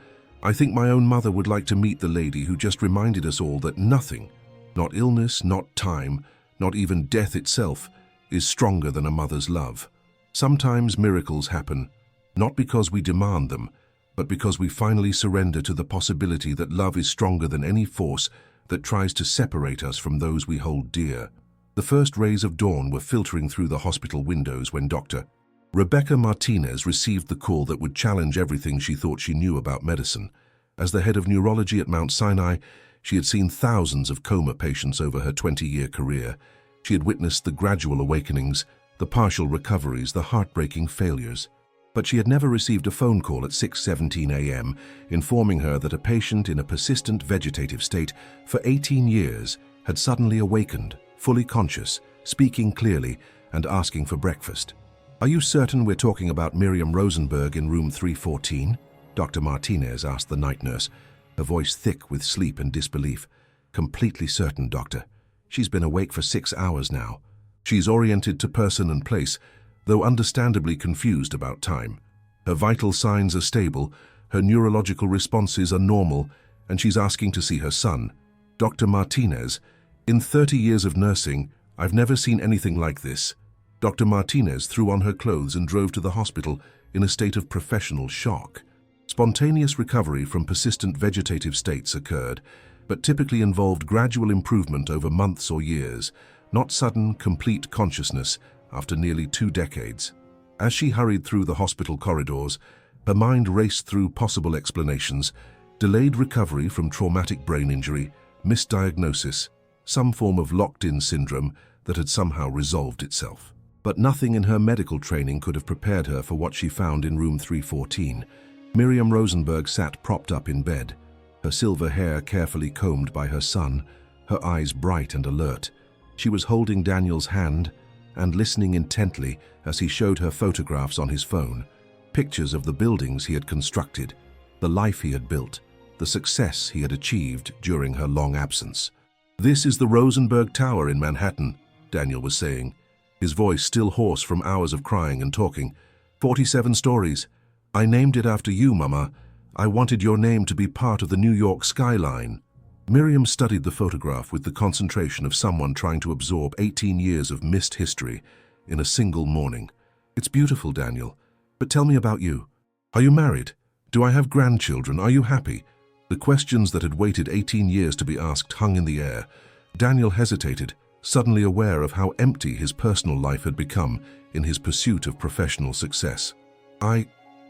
"I think my own mother would like to meet the lady who just reminded us all that nothing, not illness, not time, not even death itself, is stronger than a mother's love. Sometimes miracles happen, not because we demand them, but because we finally surrender to the possibility that love is stronger than any force that tries to separate us from those we hold dear. The first rays of dawn were filtering through the hospital windows when Dr. Rebecca Martinez received the call that would challenge everything she thought she knew about medicine. As the head of neurology at Mount Sinai, she had seen thousands of coma patients over her 20-year career. She had witnessed the gradual awakenings, the partial recoveries, the heartbreaking failures. But she had never received a phone call at 6:17 a.m. informing her that a patient in a persistent vegetative state for 18 years had suddenly awakened, fully conscious, speaking clearly, and asking for breakfast. "Are you certain we're talking about Miriam Rosenberg in room 314? Dr. Martinez asked the night nurse, her voice thick with sleep and disbelief. "Completely certain, doctor. She's been awake for 6 hours now. She's oriented to person and place, though understandably confused about time. Her vital signs are stable, her neurological responses are normal, and she's asking to see her son. Dr. Martinez, in 30 years of nursing, I've never seen anything like this." Dr. Martinez threw on her clothes and drove to the hospital in a state of professional shock. Spontaneous recovery from persistent vegetative states occurred, but typically involved gradual improvement over months or years, not sudden, complete consciousness after nearly 2 decades. As she hurried through the hospital corridors, her mind raced through possible explanations: delayed recovery from traumatic brain injury, misdiagnosis, some form of locked-in syndrome that had somehow resolved itself. But nothing in her medical training could have prepared her for what she found in room 314. Miriam Rosenberg sat propped up in bed, her silver hair carefully combed by her son, her eyes bright and alert. She was holding Daniel's hand and listening intently as he showed her photographs on his phone, pictures of the buildings he had constructed, the life he had built, the success he had achieved during her long absence. "This is the Rosenberg Tower in Manhattan," Daniel was saying, his voice still hoarse from hours of crying and talking. 47 stories. I named it after you, Mama. I wanted your name to be part of the New York skyline." Miriam studied the photograph with the concentration of someone trying to absorb 18 years of missed history in a single morning. "It's beautiful, Daniel. But tell me about you. Are you married? Do I have grandchildren? Are you happy?" The questions that had waited 18 years to be asked hung in the air. Daniel hesitated, suddenly aware of how empty his personal life had become in his pursuit of professional success.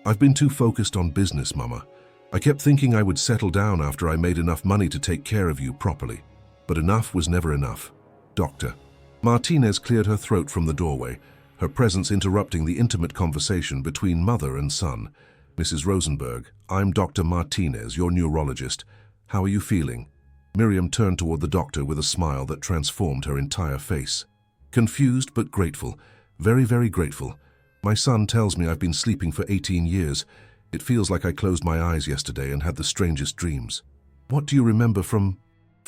I've been too focused on business, Mama. I kept thinking I would settle down after I made enough money to take care of you properly. But enough was never enough. Doctor. Martinez cleared her throat from the doorway, her presence interrupting the intimate conversation between mother and son. "Mrs. Rosenberg, I'm Dr. Martinez, your neurologist. How are you feeling?" Miriam turned toward the doctor with a smile that transformed her entire face. "Confused but grateful. Very, very grateful. My son tells me I've been sleeping for 18 years. It feels like I closed my eyes yesterday and had the strangest dreams." "What do you remember from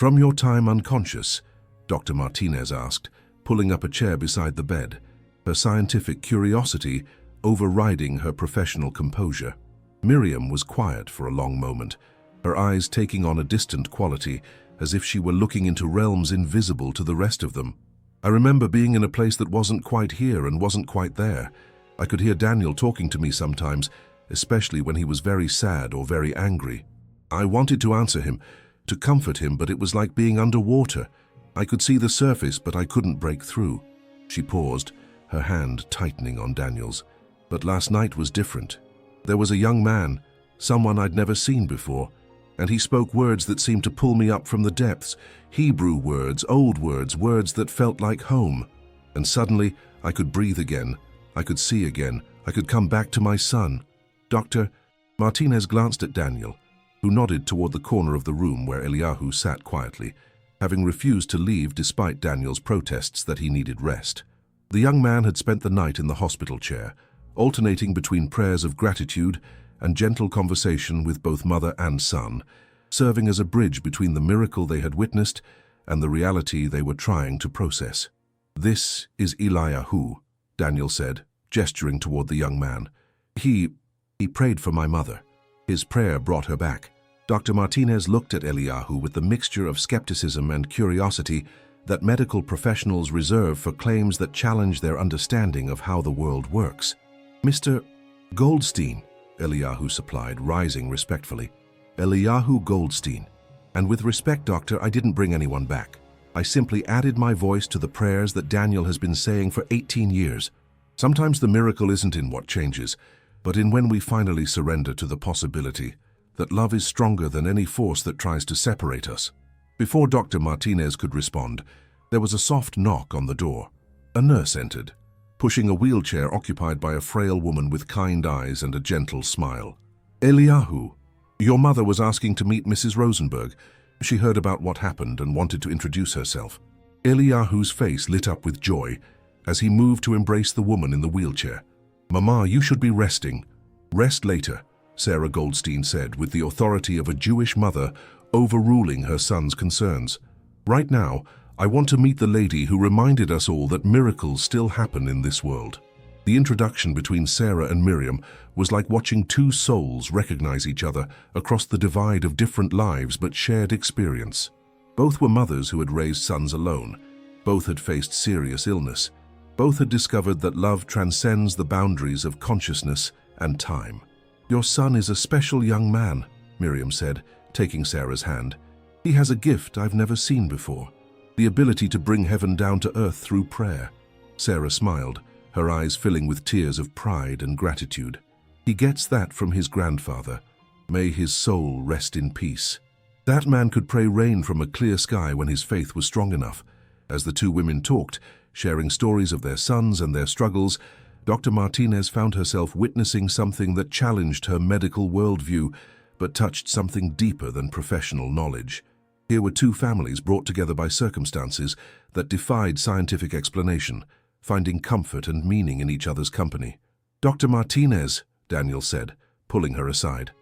your time unconscious?" Dr. Martinez asked, pulling up a chair beside the bed, her scientific curiosity overriding her professional composure. Miriam was quiet for a long moment, her eyes taking on a distant quality, as if she were looking into realms invisible to the rest of them. "I remember being in a place that wasn't quite here and wasn't quite there. I could hear Daniel talking to me sometimes, especially when he was very sad or very angry. I wanted to answer him, to comfort him, but it was like being underwater. I could see the surface, but I couldn't break through." She paused, her hand tightening on Daniel's. "But last night was different. There was a young man, someone I'd never seen before, and he spoke words that seemed to pull me up from the depths, Hebrew words, old words, words that felt like home. And suddenly I could breathe again. I could see again. I could come back to my son." "Doctor." Martinez glanced at Daniel, who nodded toward the corner of the room where Eliyahu sat quietly, having refused to leave despite Daniel's protests that he needed rest. The young man had spent the night in the hospital chair, alternating between prayers of gratitude and gentle conversation with both mother and son, serving as a bridge between the miracle they had witnessed and the reality they were trying to process. "This is Eliyahu," Daniel said, gesturing toward the young man. He prayed for my mother. His prayer brought her back." Dr. Martinez looked at Eliyahu with the mixture of skepticism and curiosity that medical professionals reserve for claims that challenge their understanding of how the world works. "Mr. Goldstein," Eliyahu supplied, rising respectfully. Eliyahu Goldstein. And with respect, doctor, I didn't bring anyone back. I simply added my voice to the prayers that Daniel has been saying for 18 years. Sometimes the miracle isn't in what changes, but in when we finally surrender to the possibility that love is stronger than any force that tries to separate us. Before Dr. Martinez could respond, there was a soft knock on the door. A nurse entered, pushing a wheelchair occupied by a frail woman with kind eyes and a gentle smile. Eliyahu, your mother was asking to meet Mrs. Rosenberg. She heard about what happened and wanted to introduce herself. Eliyahu's face lit up with joy as he moved to embrace the woman in the wheelchair. Mama, you should be resting. Rest later, Sarah Goldstein said, with the authority of a Jewish mother overruling her son's concerns. Right now, I want to meet the lady who reminded us all that miracles still happen in this world. The introduction between Sarah and Miriam was like watching two souls recognize each other across the divide of different lives but shared experience. Both were mothers who had raised sons alone. Both had faced serious illness. Both had discovered that love transcends the boundaries of consciousness and time. Your son is a special young man, Miriam said, taking Sarah's hand. He has a gift I've never seen before, the ability to bring heaven down to earth through prayer. Sarah smiled, her eyes filling with tears of pride and gratitude. He gets that from his grandfather. May his soul rest in peace. That man could pray rain from a clear sky when his faith was strong enough. As the two women talked, sharing stories of their sons and their struggles, Dr. Martinez found herself witnessing something that challenged her medical worldview, but touched something deeper than professional knowledge. Here were two families brought together by circumstances that defied scientific explanation, finding comfort and meaning in each other's company. Dr. Martinez, Daniel said, pulling her aside,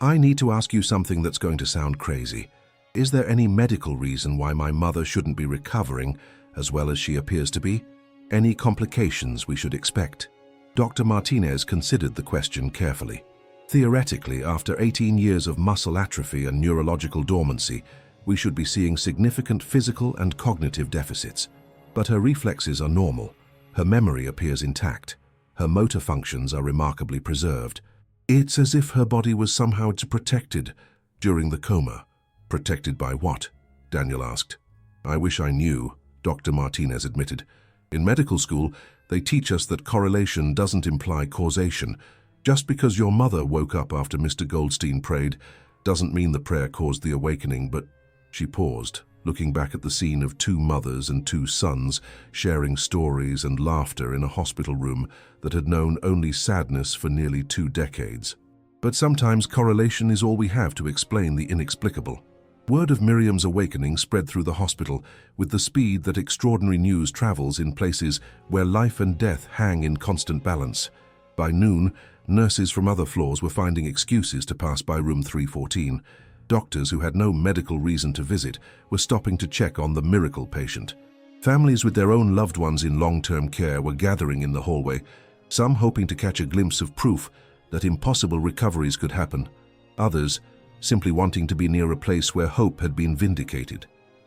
I need to ask you something that's going to sound crazy. Is there any medical reason why my mother shouldn't be recovering as well as she appears to be? Any complications we should expect? Dr. Martinez considered the question carefully. Theoretically, after 18 years of muscle atrophy and neurological dormancy, we should be seeing significant physical and cognitive deficits. But her reflexes are normal. Her memory appears intact. Her motor functions are remarkably preserved. It's as if her body was somehow protected during the coma. Protected by what? Daniel asked. I wish I knew, Dr. Martinez admitted. In medical school, they teach us that correlation doesn't imply causation. Just because your mother woke up after Mr. Goldstein prayed doesn't mean the prayer caused the awakening, but she paused, looking back at the scene of two mothers and two sons sharing stories and laughter in a hospital room that had known only sadness for nearly 2 decades. But sometimes correlation is all we have to explain the inexplicable. Word of Miriam's awakening spread through the hospital with the speed that extraordinary news travels in places where life and death hang in constant balance. By noon, nurses from other floors were finding excuses to pass by room 314. Doctors who had no medical reason to visit were stopping to check on the miracle patient. Families with their own loved ones in long-term care were gathering in the hallway, some hoping to catch a glimpse of proof that impossible recoveries could happen. Others simply wanting to be near a place where hope had been vindicated.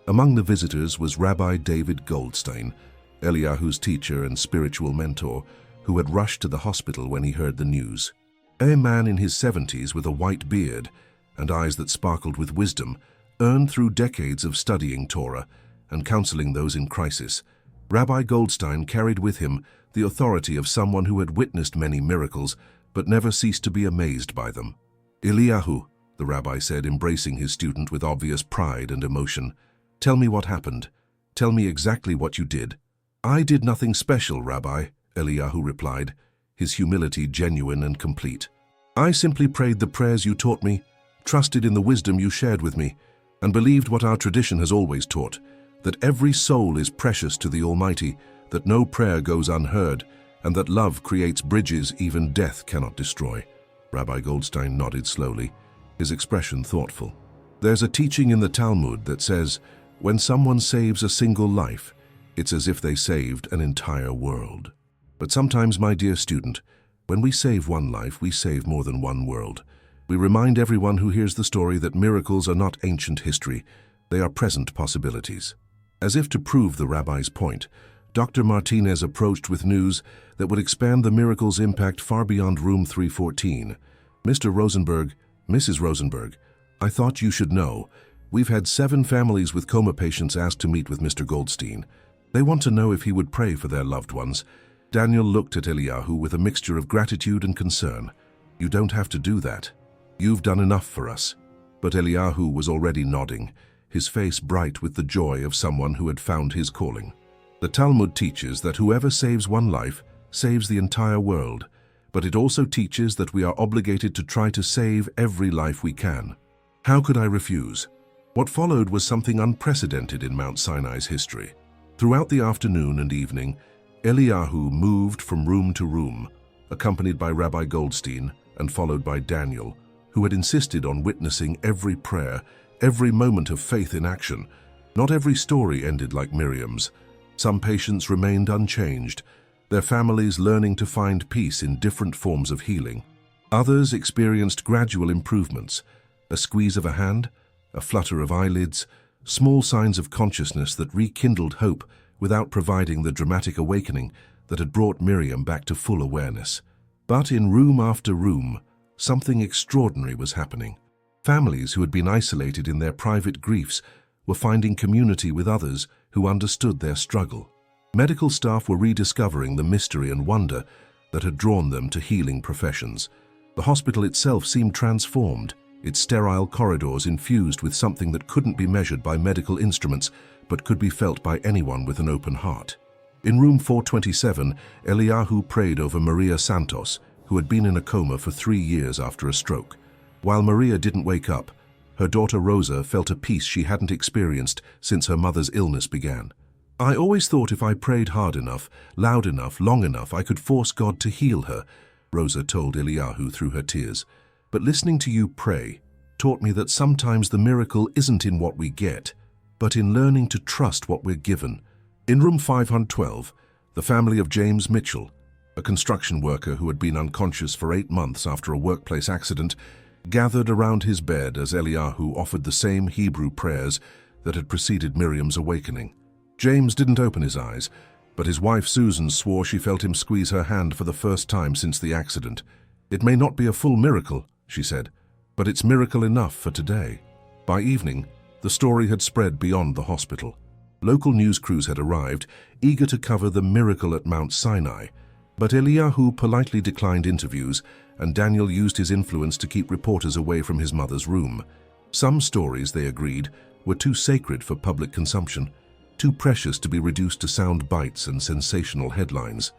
Among the visitors was Rabbi David Goldstein, Eliyahu's teacher and spiritual mentor, who had rushed to the hospital when he heard the news. A man in his 70s with a white beard and eyes that sparkled with wisdom, earned through decades of studying Torah and counseling those in crisis. Rabbi Goldstein carried with him the authority of someone who had witnessed many miracles but never ceased to be amazed by them. Eliyahu, the rabbi said, embracing his student with obvious pride and emotion. Tell me what happened. Tell me exactly what you did. I did nothing special, Rabbi, Eliyahu replied, his humility genuine and complete. I simply prayed the prayers you taught me, trusted in the wisdom you shared with me, and believed what our tradition has always taught, that every soul is precious to the Almighty, that no prayer goes unheard, and that love creates bridges even death cannot destroy. Rabbi Goldstein nodded slowly, his expression thoughtful. There's a teaching in the Talmud that says, when someone saves a single life, it's as if they saved an entire world. But sometimes, my dear student, when we save one life, we save more than one world. We remind everyone who hears the story that miracles are not ancient history, they are present possibilities. As if to prove the rabbi's point, Dr. Martinez approached with news that would expand the miracle's impact far beyond room 314. Mr. Rosenberg, Mrs. Rosenberg, I thought you should know. We've had 7 families with coma patients asked to meet with Mr. Goldstein. They want to know if he would pray for their loved ones. Daniel looked at Eliyahu with a mixture of gratitude and concern. You don't have to do that. You've done enough for us. But Eliyahu was already nodding, his face bright with the joy of someone who had found his calling. The Talmud teaches that whoever saves one life saves the entire world, but it also teaches that we are obligated to try to save every life we can. How could I refuse? What followed was something unprecedented in Mount Sinai's history. Throughout the afternoon and evening, Eliyahu moved from room to room, accompanied by Rabbi Goldstein and followed by Daniel, who had insisted on witnessing every prayer, every moment of faith in action. Not every story ended like Miriam's. Some patients remained unchanged, their families learning to find peace in different forms of healing. Others experienced gradual improvements, a squeeze of a hand, a flutter of eyelids, small signs of consciousness that rekindled hope without providing the dramatic awakening that had brought Miriam back to full awareness. But in room after room, something extraordinary was happening. Families who had been isolated in their private griefs were finding community with others who understood their struggle. Medical staff were rediscovering the mystery and wonder that had drawn them to healing professions. The hospital itself seemed transformed, its sterile corridors infused with something that couldn't be measured by medical instruments but could be felt by anyone with an open heart. In room 427, Eliyahu prayed over Maria Santos, who had been in a coma for 3 years after a stroke. While Maria didn't wake up, her daughter Rosa felt a peace she hadn't experienced since her mother's illness began. I always thought if I prayed hard enough, loud enough, long enough, I could force God to heal her, Rosa told Eliyahu through her tears. But listening to you pray taught me that sometimes the miracle isn't in what we get, but in learning to trust what we're given. In room 512, the family of James Mitchell, a construction worker who had been unconscious for 8 months after a workplace accident, gathered around his bed as Eliyahu offered the same Hebrew prayers that had preceded Miriam's awakening. James didn't open his eyes, but his wife Susan swore she felt him squeeze her hand for the first time since the accident. It may not be a full miracle, she said, but it's miracle enough for today. By evening, the story had spread beyond the hospital. Local news crews had arrived, eager to cover the miracle at Mount Sinai. But Eliyahu politely declined interviews, and Daniel used his influence to keep reporters away from his mother's room. Some stories, they agreed, were too sacred for public consumption, too precious to be reduced to sound bites and sensational headlines.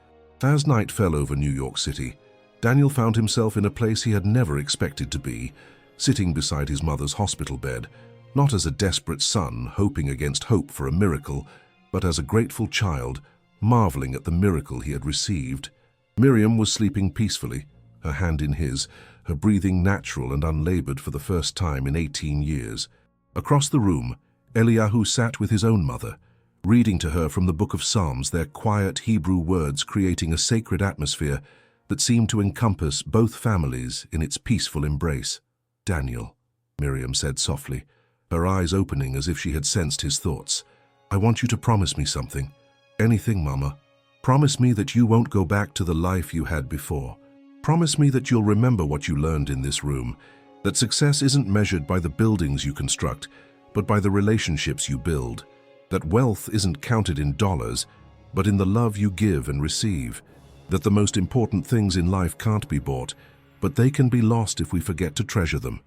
As night fell over New York City, Daniel found himself in a place he had never expected to be, sitting beside his mother's hospital bed, not as a desperate son hoping against hope for a miracle, but as a grateful child, marveling at the miracle he had received. Miriam was sleeping peacefully, her hand in his, her breathing natural and unlabored for the first time in 18 years. Across the room, Eliyahu sat with his own mother, reading to her from the book of Psalms, their quiet Hebrew words creating a sacred atmosphere that seemed to encompass both families in its peaceful embrace. "Daniel," Miriam said softly, her eyes opening as if she had sensed his thoughts. "I want you to promise me something. Anything, Mama. Promise me that you won't go back to the life you had before. Promise me that you'll remember what you learned in this room, that success isn't measured by the buildings you construct, but by the relationships you build, that wealth isn't counted in dollars, but in the love you give and receive, that the most important things in life can't be bought, but they can be lost if we forget to treasure them."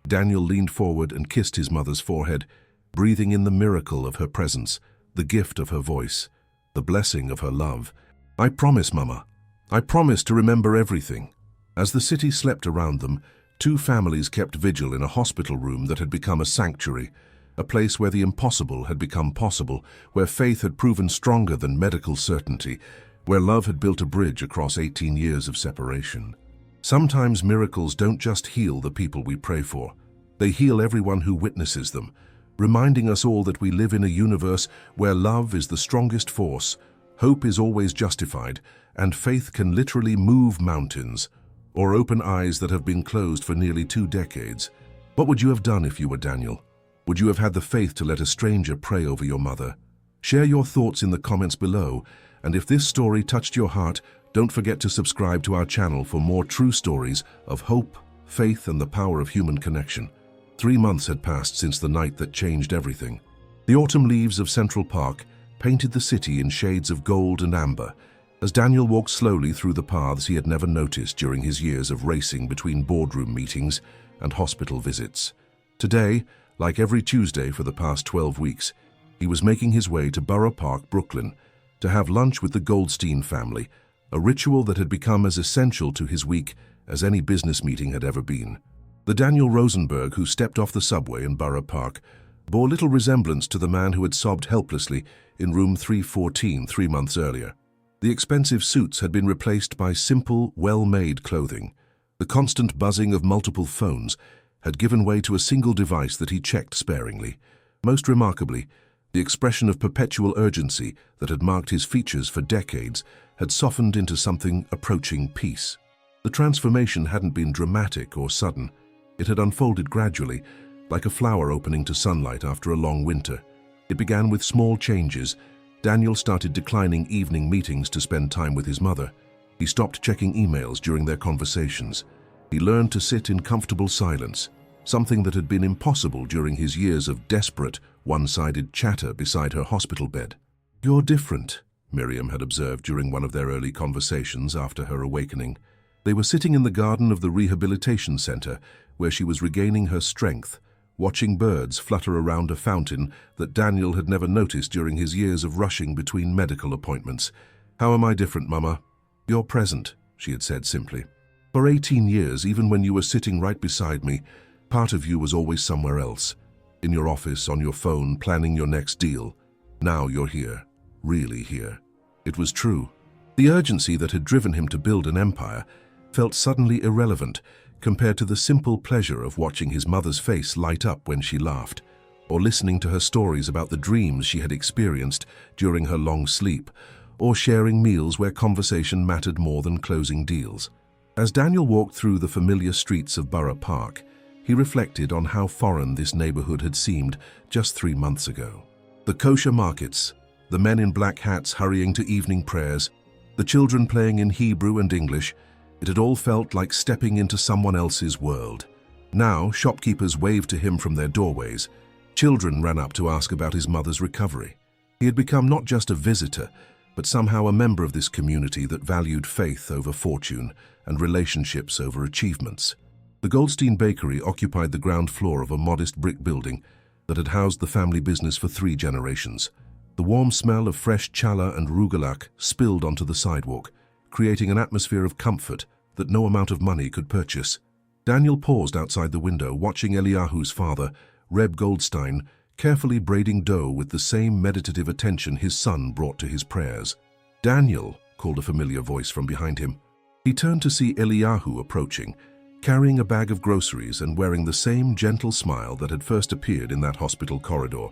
Daniel leaned forward and kissed his mother's forehead, breathing in the miracle of her presence, the gift of her voice, the blessing of her love. "I promise, Mama. I promise to remember everything." As the city slept around them, 2 families kept vigil in a hospital room that had become a sanctuary, a place where the impossible had become possible, where faith had proven stronger than medical certainty, where love had built a bridge across 18 years of separation. Sometimes miracles don't just heal the people we pray for. They heal everyone who witnesses them, reminding us all that we live in a universe where love is the strongest force, hope is always justified, and faith can literally move mountains or open eyes that have been closed for nearly 2 decades. What would you have done if you were Daniel? Would you have had the faith to let a stranger pray over your mother? Share your thoughts in the comments below, and if this story touched your heart, don't forget to subscribe to our channel for more true stories of hope, faith, and the power of human connection. 3 months had passed since the night that changed everything. The autumn leaves of Central Park painted the city in shades of gold and amber as Daniel walked slowly through the paths he had never noticed during his years of racing between boardroom meetings and hospital visits. Today, like every Tuesday for the past 12 weeks, he was making his way to Borough Park, Brooklyn, to have lunch with the Goldstein family, a ritual that had become as essential to his week as any business meeting had ever been. The Daniel Rosenberg who stepped off the subway in Borough Park bore little resemblance to the man who had sobbed helplessly in room 314 3 months earlier. The expensive suits had been replaced by simple, well-made clothing. The constant buzzing of multiple phones had given way to a single device that he checked sparingly. Most remarkably, the expression of perpetual urgency that had marked his features for decades had softened into something approaching peace. The transformation hadn't been dramatic or sudden. It had unfolded gradually, like a flower opening to sunlight after a long winter. It began with small changes. Daniel started declining evening meetings to spend time with his mother. He stopped checking emails during their conversations. He learned to sit in comfortable silence, something that had been impossible during his years of desperate, one-sided chatter beside her hospital bed. "You're different," Miriam had observed during one of their early conversations after her awakening. They were sitting in the garden of the rehabilitation center, where she was regaining her strength, watching birds flutter around a fountain that Daniel had never noticed during his years of rushing between medical appointments. "How am I different, Mama?" "You're present," she had said simply. "For 18 years, even when you were sitting right beside me, part of you was always somewhere else. In your office, on your phone, planning your next deal. Now you're here, really here." It was true. The urgency that had driven him to build an empire felt suddenly irrelevant compared to the simple pleasure of watching his mother's face light up when she laughed, or listening to her stories about the dreams she had experienced during her long sleep, or sharing meals where conversation mattered more than closing deals. As Daniel walked through the familiar streets of Borough Park, he reflected on how foreign this neighborhood had seemed just 3 months ago. The kosher markets, the men in black hats hurrying to evening prayers, the children playing in Hebrew and English, it had all felt like stepping into someone else's world. Now, shopkeepers waved to him from their doorways. Children ran up to ask about his mother's recovery. He had become not just a visitor, but somehow a member of this community that valued faith over fortune and relationships over achievements. The Goldstein Bakery occupied the ground floor of a modest brick building that had housed the family business for 3 generations. The warm smell of fresh challah and rugelach spilled onto the sidewalk, creating an atmosphere of comfort that no amount of money could purchase. Daniel paused outside the window, watching Eliyahu's father, Reb Goldstein, carefully braiding dough with the same meditative attention his son brought to his prayers. "Daniel," called a familiar voice from behind him. He turned to see Eliyahu approaching, carrying a bag of groceries and wearing the same gentle smile that had first appeared in that hospital corridor.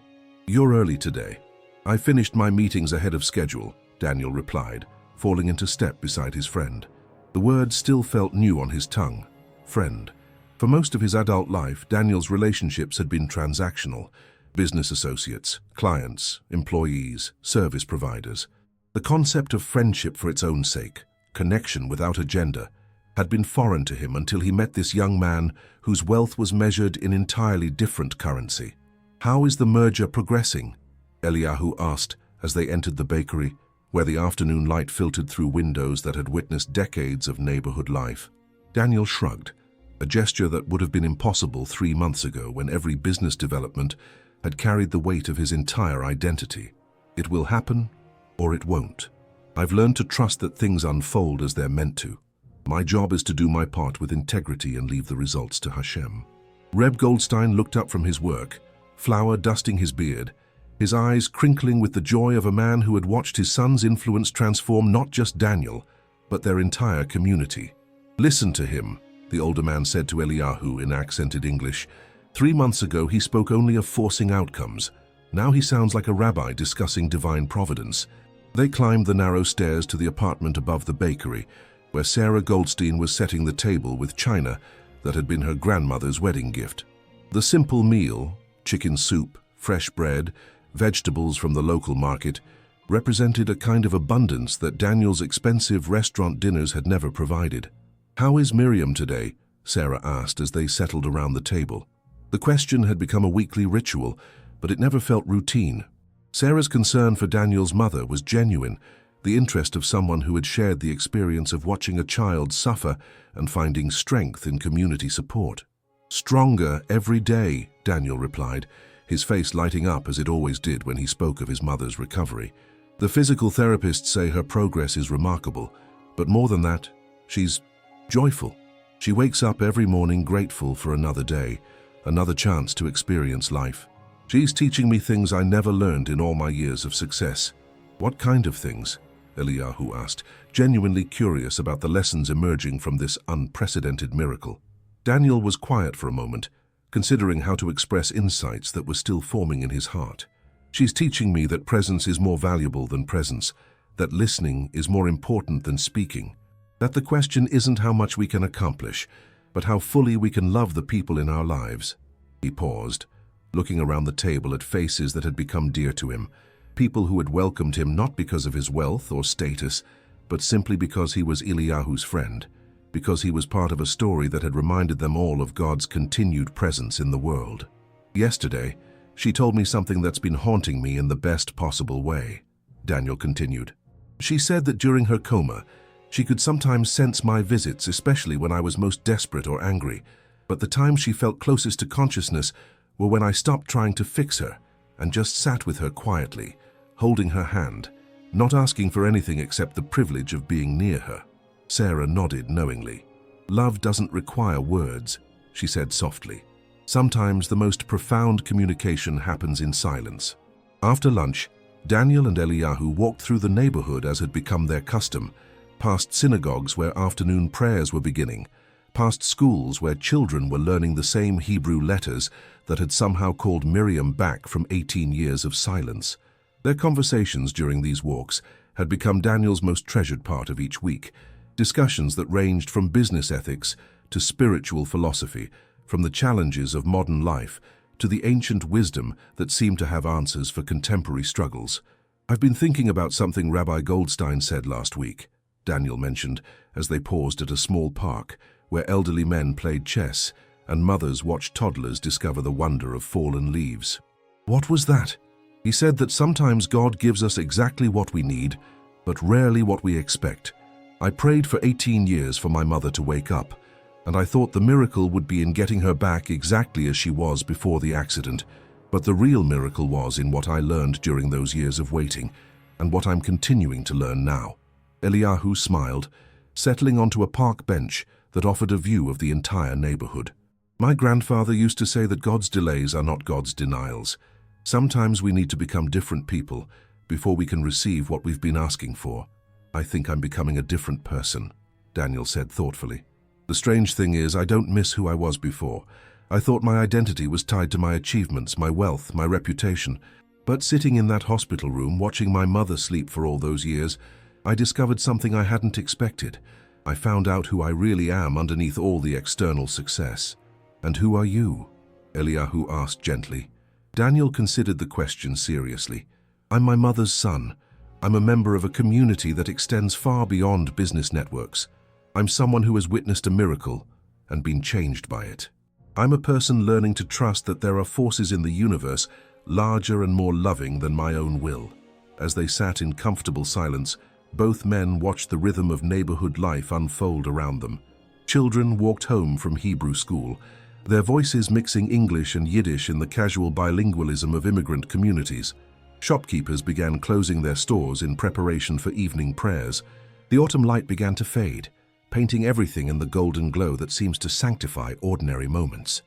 "You're early today." "I finished my meetings ahead of schedule," Daniel replied, falling into step beside his friend. The word still felt new on his tongue. Friend. For most of his adult life, Daniel's relationships had been transactional. Business associates, clients, employees, service providers. The concept of friendship for its own sake, connection without agenda, had been foreign to him until he met this young man whose wealth was measured in entirely different currency. "How is the merger progressing?" Eliyahu asked as they entered the bakery, where the afternoon light filtered through windows that had witnessed decades of neighborhood life. Daniel shrugged, a gesture that would have been impossible 3 months ago when every business development had carried the weight of his entire identity. "It will happen, or it won't. I've learned to trust that things unfold as they're meant to. My job is to do my part with integrity and leave the results to Hashem." Reb Goldstein looked up from his work, flour dusting his beard, his eyes crinkling with the joy of a man who had watched his son's influence transform not just Daniel, but their entire community. "Listen to him," the older man said to Eliyahu in accented English. 3 months ago he spoke only of forcing outcomes. Now he sounds like a rabbi discussing divine providence. They climbed the narrow stairs to the apartment above the bakery, where Sarah Goldstein was setting the table with china that had been her grandmother's wedding gift. The simple meal, chicken soup, fresh bread, vegetables from the local market, represented a kind of abundance that Daniel's expensive restaurant dinners had never provided. "How is Miriam today?" Sarah asked as they settled around the table. The question had become a weekly ritual, but it never felt routine. Sarah's concern for Daniel's mother was genuine, the interest of someone who had shared the experience of watching a child suffer and finding strength in community support. "Stronger every day," Daniel replied, his face lighting up as it always did when he spoke of his mother's recovery. "The physical therapists say her progress is remarkable, but more than that, she's joyful. She wakes up every morning grateful for another day, another chance to experience life. She's teaching me things I never learned in all my years of success." "What kind of things?" Eliyahu asked, genuinely curious about the lessons emerging from this unprecedented miracle. Daniel was quiet for a moment, considering how to express insights that were still forming in his heart. "She's teaching me that presence is more valuable than presence, that listening is more important than speaking, that the question isn't how much we can accomplish, but how fully we can love the people in our lives." He paused, looking around the table at faces that had become dear to him, people who had welcomed him not because of his wealth or status, but simply because he was Eliyahu's friend, because he was part of a story that had reminded them all of God's continued presence in the world. "Yesterday, she told me something that's been haunting me in the best possible way," Daniel continued. "She said that during her coma, she could sometimes sense my visits, especially when I was most desperate or angry, but the times she felt closest to consciousness were when I stopped trying to fix her and just sat with her quietly, holding her hand, not asking for anything except the privilege of being near her." Sarah nodded knowingly. "Love doesn't require words," she said softly. "Sometimes the most profound communication happens in silence." After lunch, Daniel and Eliyahu walked through the neighborhood as had become their custom, past synagogues where afternoon prayers were beginning, past schools where children were learning the same Hebrew letters that had somehow called Miriam back from 18 years of silence. Their conversations during these walks had become Daniel's most treasured part of each week, discussions that ranged from business ethics to spiritual philosophy, from the challenges of modern life to the ancient wisdom that seemed to have answers for contemporary struggles. "I've been thinking about something Rabbi Goldstein said last week," Daniel mentioned as they paused at a small park where elderly men played chess and mothers watched toddlers discover the wonder of fallen leaves. "What was that?" "He said that sometimes God gives us exactly what we need, but rarely what we expect. I prayed for 18 years for my mother to wake up, and I thought the miracle would be in getting her back exactly as she was before the accident, but the real miracle was in what I learned during those years of waiting, and what I'm continuing to learn now." Eliyahu smiled, settling onto a park bench that offered a view of the entire neighborhood. "My grandfather used to say that God's delays are not God's denials. Sometimes we need to become different people before we can receive what we've been asking for. I think I'm becoming a different person," Daniel said thoughtfully. "The strange thing is, I don't miss who I was before. I thought my identity was tied to my achievements, my wealth, my reputation. But sitting in that hospital room, watching my mother sleep for all those years, I discovered something I hadn't expected. I found out who I really am underneath all the external success." "And who are you?" Eliyahu asked gently. Daniel considered the question seriously. "I'm my mother's son. I'm a member of a community that extends far beyond business networks. I'm someone who has witnessed a miracle and been changed by it. I'm a person learning to trust that there are forces in the universe larger and more loving than my own will." As they sat in comfortable silence, both men watched the rhythm of neighborhood life unfold around them. Children walked home from Hebrew school, their voices mixing English and Yiddish in the casual bilingualism of immigrant communities. Shopkeepers began closing their stores in preparation for evening prayers. The autumn light began to fade, painting everything in the golden glow that seems to sanctify ordinary moments.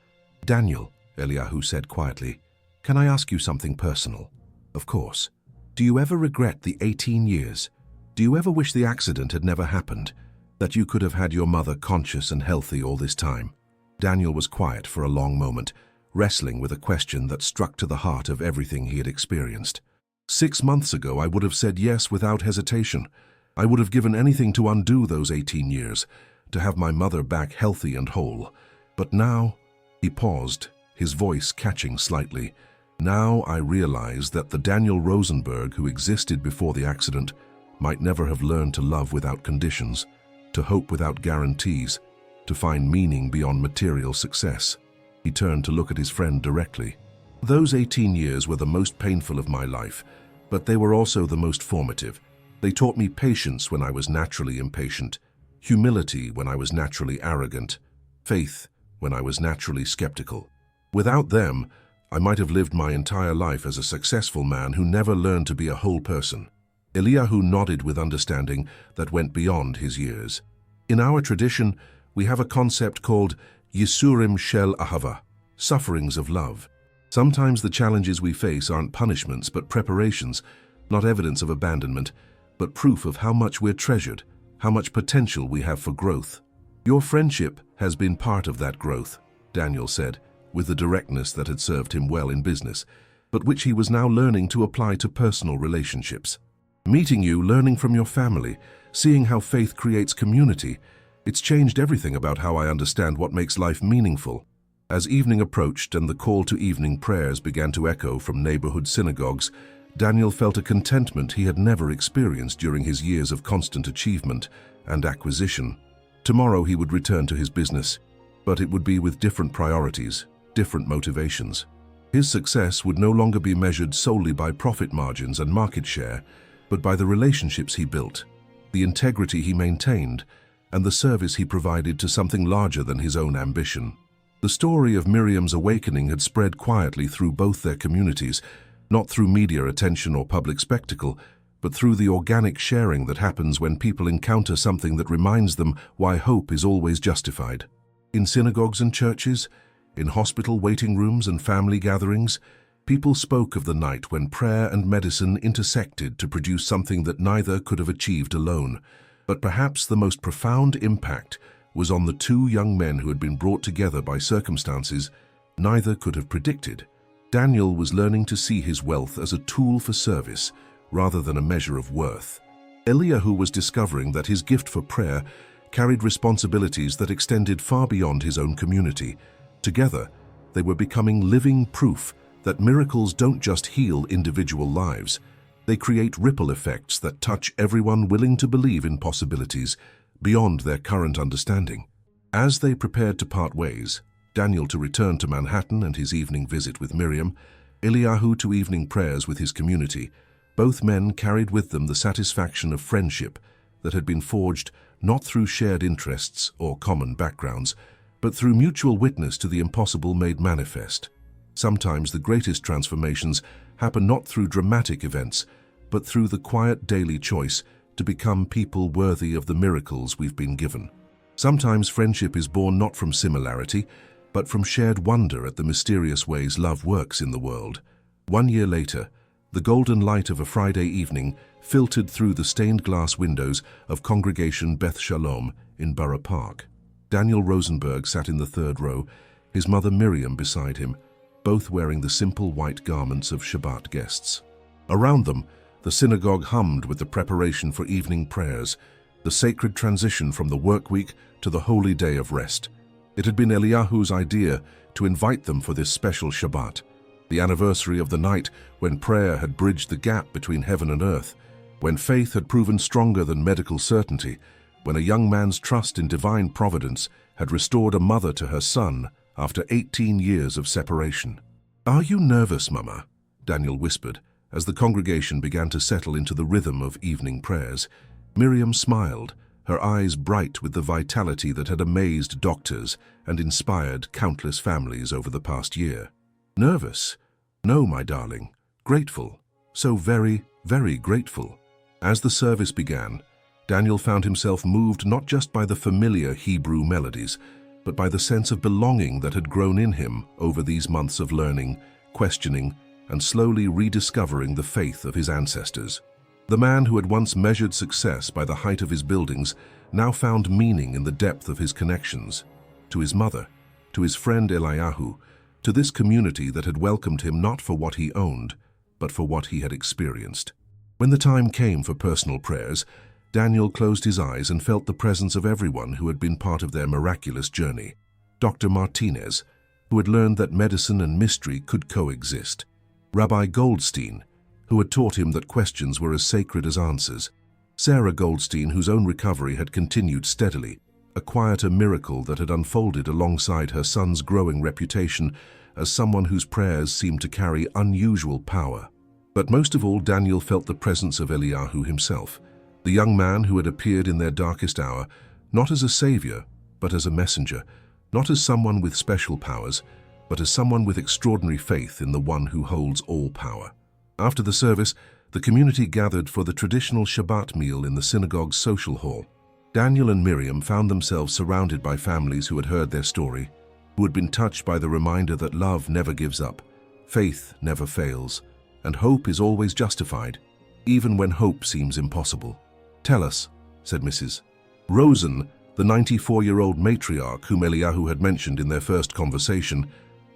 "Daniel," Eliyahu said quietly, "can I ask you something personal?" "Of course." "Do you ever regret the 18 years? Do you ever wish the accident had never happened, that you could have had your mother conscious and healthy all this time?" Daniel was quiet for a long moment, wrestling with a question that struck to the heart of everything he had experienced. 6 months ago, I would have said yes without hesitation. I would have given anything to undo those 18 years, to have my mother back healthy and whole. But now," he paused, his voice catching slightly, "now I realize that the Daniel Rosenberg who existed before the accident might never have learned to love without conditions, to hope without guarantees, to find meaning beyond material success. He turned to look at his friend directly. Those 18 years were the most painful of my life, but they were also the most formative. They taught me patience when I was naturally impatient, humility when I was naturally arrogant, faith when I was naturally skeptical. Without them, I might have lived my entire life as a successful man who never learned to be a whole person. Eliyahu nodded with understanding that went beyond his years. In our tradition, we have a concept called Yisurim Shel Ahava, sufferings of love. Sometimes the challenges we face aren't punishments but preparations, not evidence of abandonment, but proof of how much we're treasured, how much potential we have for growth. Your friendship has been part of that growth, Daniel said, with the directness that had served him well in business, but which he was now learning to apply to personal relationships. Meeting you, learning from your family, seeing how faith creates community, it's changed everything about how I understand what makes life meaningful. As evening approached and the call to evening prayers began to echo from neighborhood synagogues, Daniel felt a contentment he had never experienced during his years of constant achievement and acquisition. Tomorrow he would return to his business, but it would be with different priorities, different motivations. His success would no longer be measured solely by profit margins and market share, but by the relationships he built, the integrity he maintained, and the service he provided to something larger than his own ambition. The story of Miriam's awakening had spread quietly through both their communities, not through media attention or public spectacle, but through the organic sharing that happens when people encounter something that reminds them why hope is always justified. In synagogues and churches, in hospital waiting rooms and family gatherings, people spoke of the night when prayer and medicine intersected to produce something that neither could have achieved alone. But perhaps the most profound impact was on the two young men who had been brought together by circumstances neither could have predicted. Daniel was learning to see his wealth as a tool for service rather than a measure of worth. Eliyahu was discovering that his gift for prayer carried responsibilities that extended far beyond his own community. Together, they were becoming living proof that miracles don't just heal individual lives. They create ripple effects that touch everyone willing to believe in possibilities beyond their current understanding. As they prepared to part ways, Daniel to return to Manhattan and his evening visit with Miriam, Eliyahu to evening prayers with his community, both men carried with them the satisfaction of friendship that had been forged not through shared interests or common backgrounds, but through mutual witness to the impossible made manifest. Sometimes the greatest transformations happen not through dramatic events, but through the quiet daily choice to become people worthy of the miracles we've been given. Sometimes friendship is born not from similarity, but from shared wonder at the mysterious ways love works in the world. 1 year later, the golden light of a Friday evening filtered through the stained glass windows of Congregation Beth Shalom in Borough Park. Daniel Rosenberg sat in the third row, his mother Miriam beside him, both wearing the simple white garments of Shabbat guests. Around them, the synagogue hummed with the preparation for evening prayers, the sacred transition from the work week to the holy day of rest. It had been Eliyahu's idea to invite them for this special Shabbat, the anniversary of the night when prayer had bridged the gap between heaven and earth, when faith had proven stronger than medical certainty, when a young man's trust in divine providence had restored a mother to her son after 18 years of separation. "Are you nervous, Mama?" Daniel whispered, as the congregation began to settle into the rhythm of evening prayers. Miriam smiled, her eyes bright with the vitality that had amazed doctors and inspired countless families over the past year. "Nervous? No, my darling. Grateful. So very, very grateful." As the service began, Daniel found himself moved not just by the familiar Hebrew melodies, but by the sense of belonging that had grown in him over these months of learning, questioning, and slowly rediscovering the faith of his ancestors. The man who had once measured success by the height of his buildings now found meaning in the depth of his connections, to his mother, to his friend Eliyahu, to this community that had welcomed him not for what he owned, but for what he had experienced. When the time came for personal prayers, Daniel closed his eyes and felt the presence of everyone who had been part of their miraculous journey. Dr. Martinez, who had learned that medicine and mystery could coexist. Rabbi Goldstein, who had taught him that questions were as sacred as answers. Sarah Goldstein, whose own recovery had continued steadily, a quieter miracle that had unfolded alongside her son's growing reputation as someone whose prayers seemed to carry unusual power. But most of all, Daniel felt the presence of Eliyahu himself, the young man who had appeared in their darkest hour, not as a savior, but as a messenger, not as someone with special powers, but as someone with extraordinary faith in the one who holds all power. After the service, the community gathered for the traditional Shabbat meal in the synagogue's social hall. Daniel and Miriam found themselves surrounded by families who had heard their story, who had been touched by the reminder that love never gives up, faith never fails, and hope is always justified, even when hope seems impossible. "Tell us," said Mrs. Rosen, the 94-year-old matriarch whom Eliyahu had mentioned in their first conversation,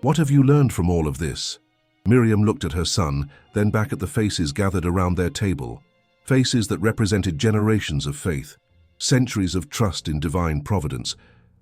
"what have you learned from all of this?" Miriam looked at her son, then back at the faces gathered around their table, faces that represented generations of faith, centuries of trust in divine providence,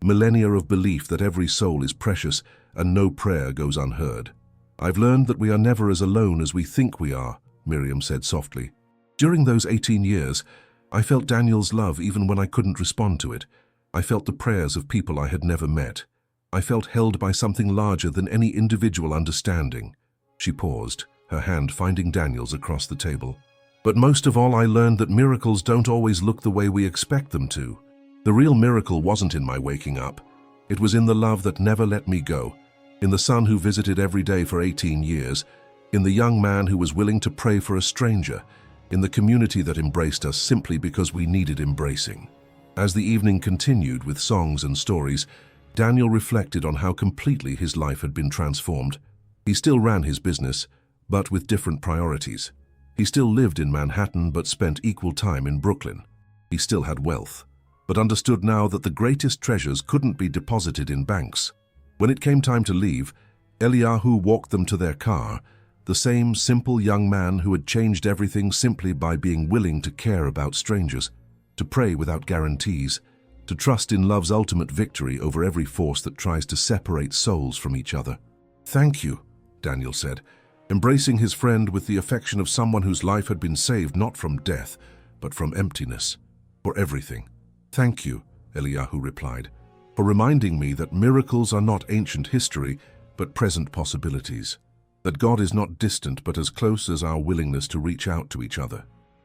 millennia of belief that every soul is precious and no prayer goes unheard. "I've learned that we are never as alone as we think we are," Miriam said softly. "During those 18 years, I felt Daniel's love even when I couldn't respond to it. I felt the prayers of people I had never met. I felt held by something larger than any individual understanding." She paused, her hand finding Daniel's across the table. "But most of all, I learned that miracles don't always look the way we expect them to. The real miracle wasn't in my waking up. It was in the love that never let me go, in the son who visited every day for 18 years, in the young man who was willing to pray for a stranger, in the community that embraced us simply because we needed embracing." As the evening continued with songs and stories, Daniel reflected on how completely his life had been transformed. He still ran his business, but with different priorities. He still lived in Manhattan but spent equal time in Brooklyn. He still had wealth, but understood now that the greatest treasures couldn't be deposited in banks. When it came time to leave, Eliyahu walked them to their car, the same simple young man who had changed everything simply by being willing to care about strangers, to pray without guarantees, to trust in love's ultimate victory over every force that tries to separate souls from each other. "Thank you," Daniel said, embracing his friend with the affection of someone whose life had been saved not from death, but from emptiness, for everything. "Thank you," Eliyahu replied, "for reminding me that miracles are not ancient history, but present possibilities, that God is not distant but as close as our willingness to reach out to each other."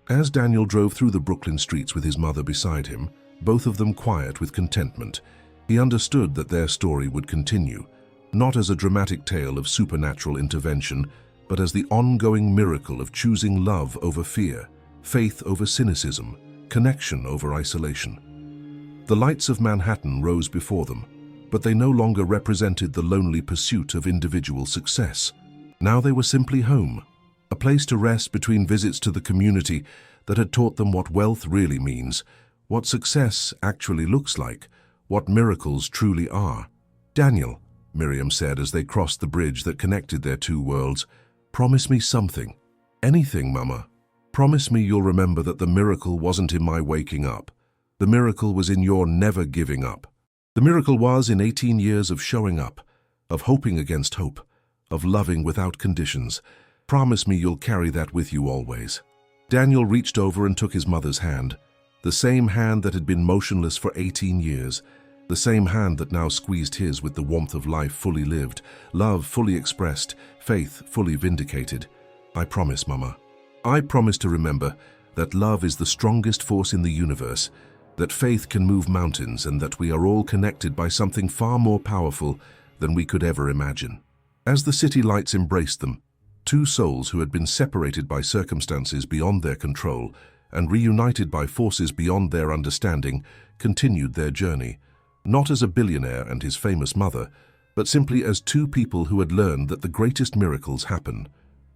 As Daniel drove through the Brooklyn streets with his mother beside him, both of them quiet with contentment, he understood that their story would continue, not as a dramatic tale of supernatural intervention, but as the ongoing miracle of choosing love over fear, faith over cynicism, connection over isolation. The lights of Manhattan rose before them, but they no longer represented the lonely pursuit of individual success. Now they were simply home, a place to rest between visits to the community that had taught them what wealth really means, what success actually looks like, what miracles truly are. "Daniel," Miriam said as they crossed the bridge that connected their two worlds, "promise me something." "Anything, Mama. Promise me you'll remember that the miracle wasn't in my waking up. The miracle was in your never giving up. The miracle was in 18 years of showing up, of hoping against hope, of loving without conditions. Promise me you'll carry that with you always." Daniel reached over and took his mother's hand, the same hand that had been motionless for 18 years, the same hand that now squeezed his with the warmth of life fully lived, love fully expressed, faith fully vindicated. "I promise, Mama. I promise to remember that love is the strongest force in the universe, that faith can move mountains, and that we are all connected by something far more powerful than we could ever imagine." As the city lights embraced them, two souls who had been separated by circumstances beyond their control and reunited by forces beyond their understanding continued their journey, not as a billionaire and his famous mother, but simply as two people who had learned that the greatest miracles happen,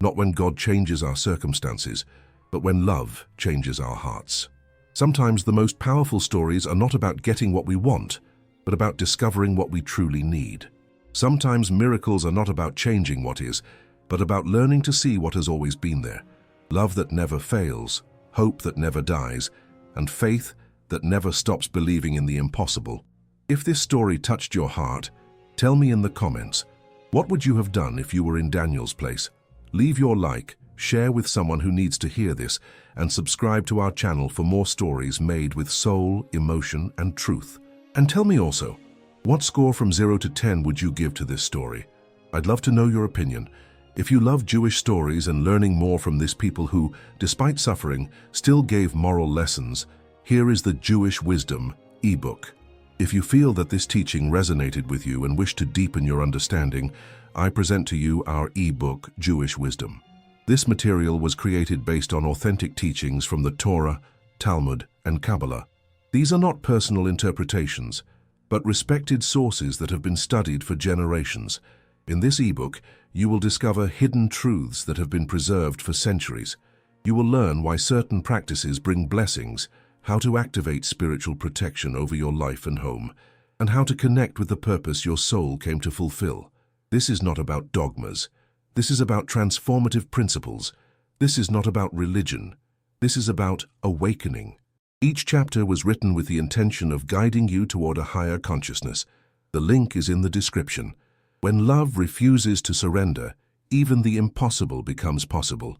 not when God changes our circumstances, but when love changes our hearts. Sometimes the most powerful stories are not about getting what we want, but about discovering what we truly need. Sometimes miracles are not about changing what is, but about learning to see what has always been there. Love that never fails, hope that never dies, and faith that never stops believing in the impossible. If this story touched your heart, tell me in the comments, what would you have done if you were in Daniel's place? Leave your like, share with someone who needs to hear this, and subscribe to our channel for more stories made with soul, emotion, and truth. And tell me also, what score from 0 to 10 would you give to this story? I'd love to know your opinion. If you love Jewish stories and learning more from this people who, despite suffering, still gave moral lessons, here is the Jewish Wisdom ebook. If you feel that this teaching resonated with you and wish to deepen your understanding, I present to you our ebook, Jewish Wisdom. This material was created based on authentic teachings from the Torah, Talmud, and Kabbalah. These are not personal interpretations, but respected sources that have been studied for generations. In this ebook, you will discover hidden truths that have been preserved for centuries. You will learn why certain practices bring blessings, how to activate spiritual protection over your life and home, and how to connect with the purpose your soul came to fulfill. This is not about dogmas. This is about transformative principles. This is not about religion. This is about awakening. Each chapter was written with the intention of guiding you toward a higher consciousness. The link is in the description. When love refuses to surrender, even the impossible becomes possible.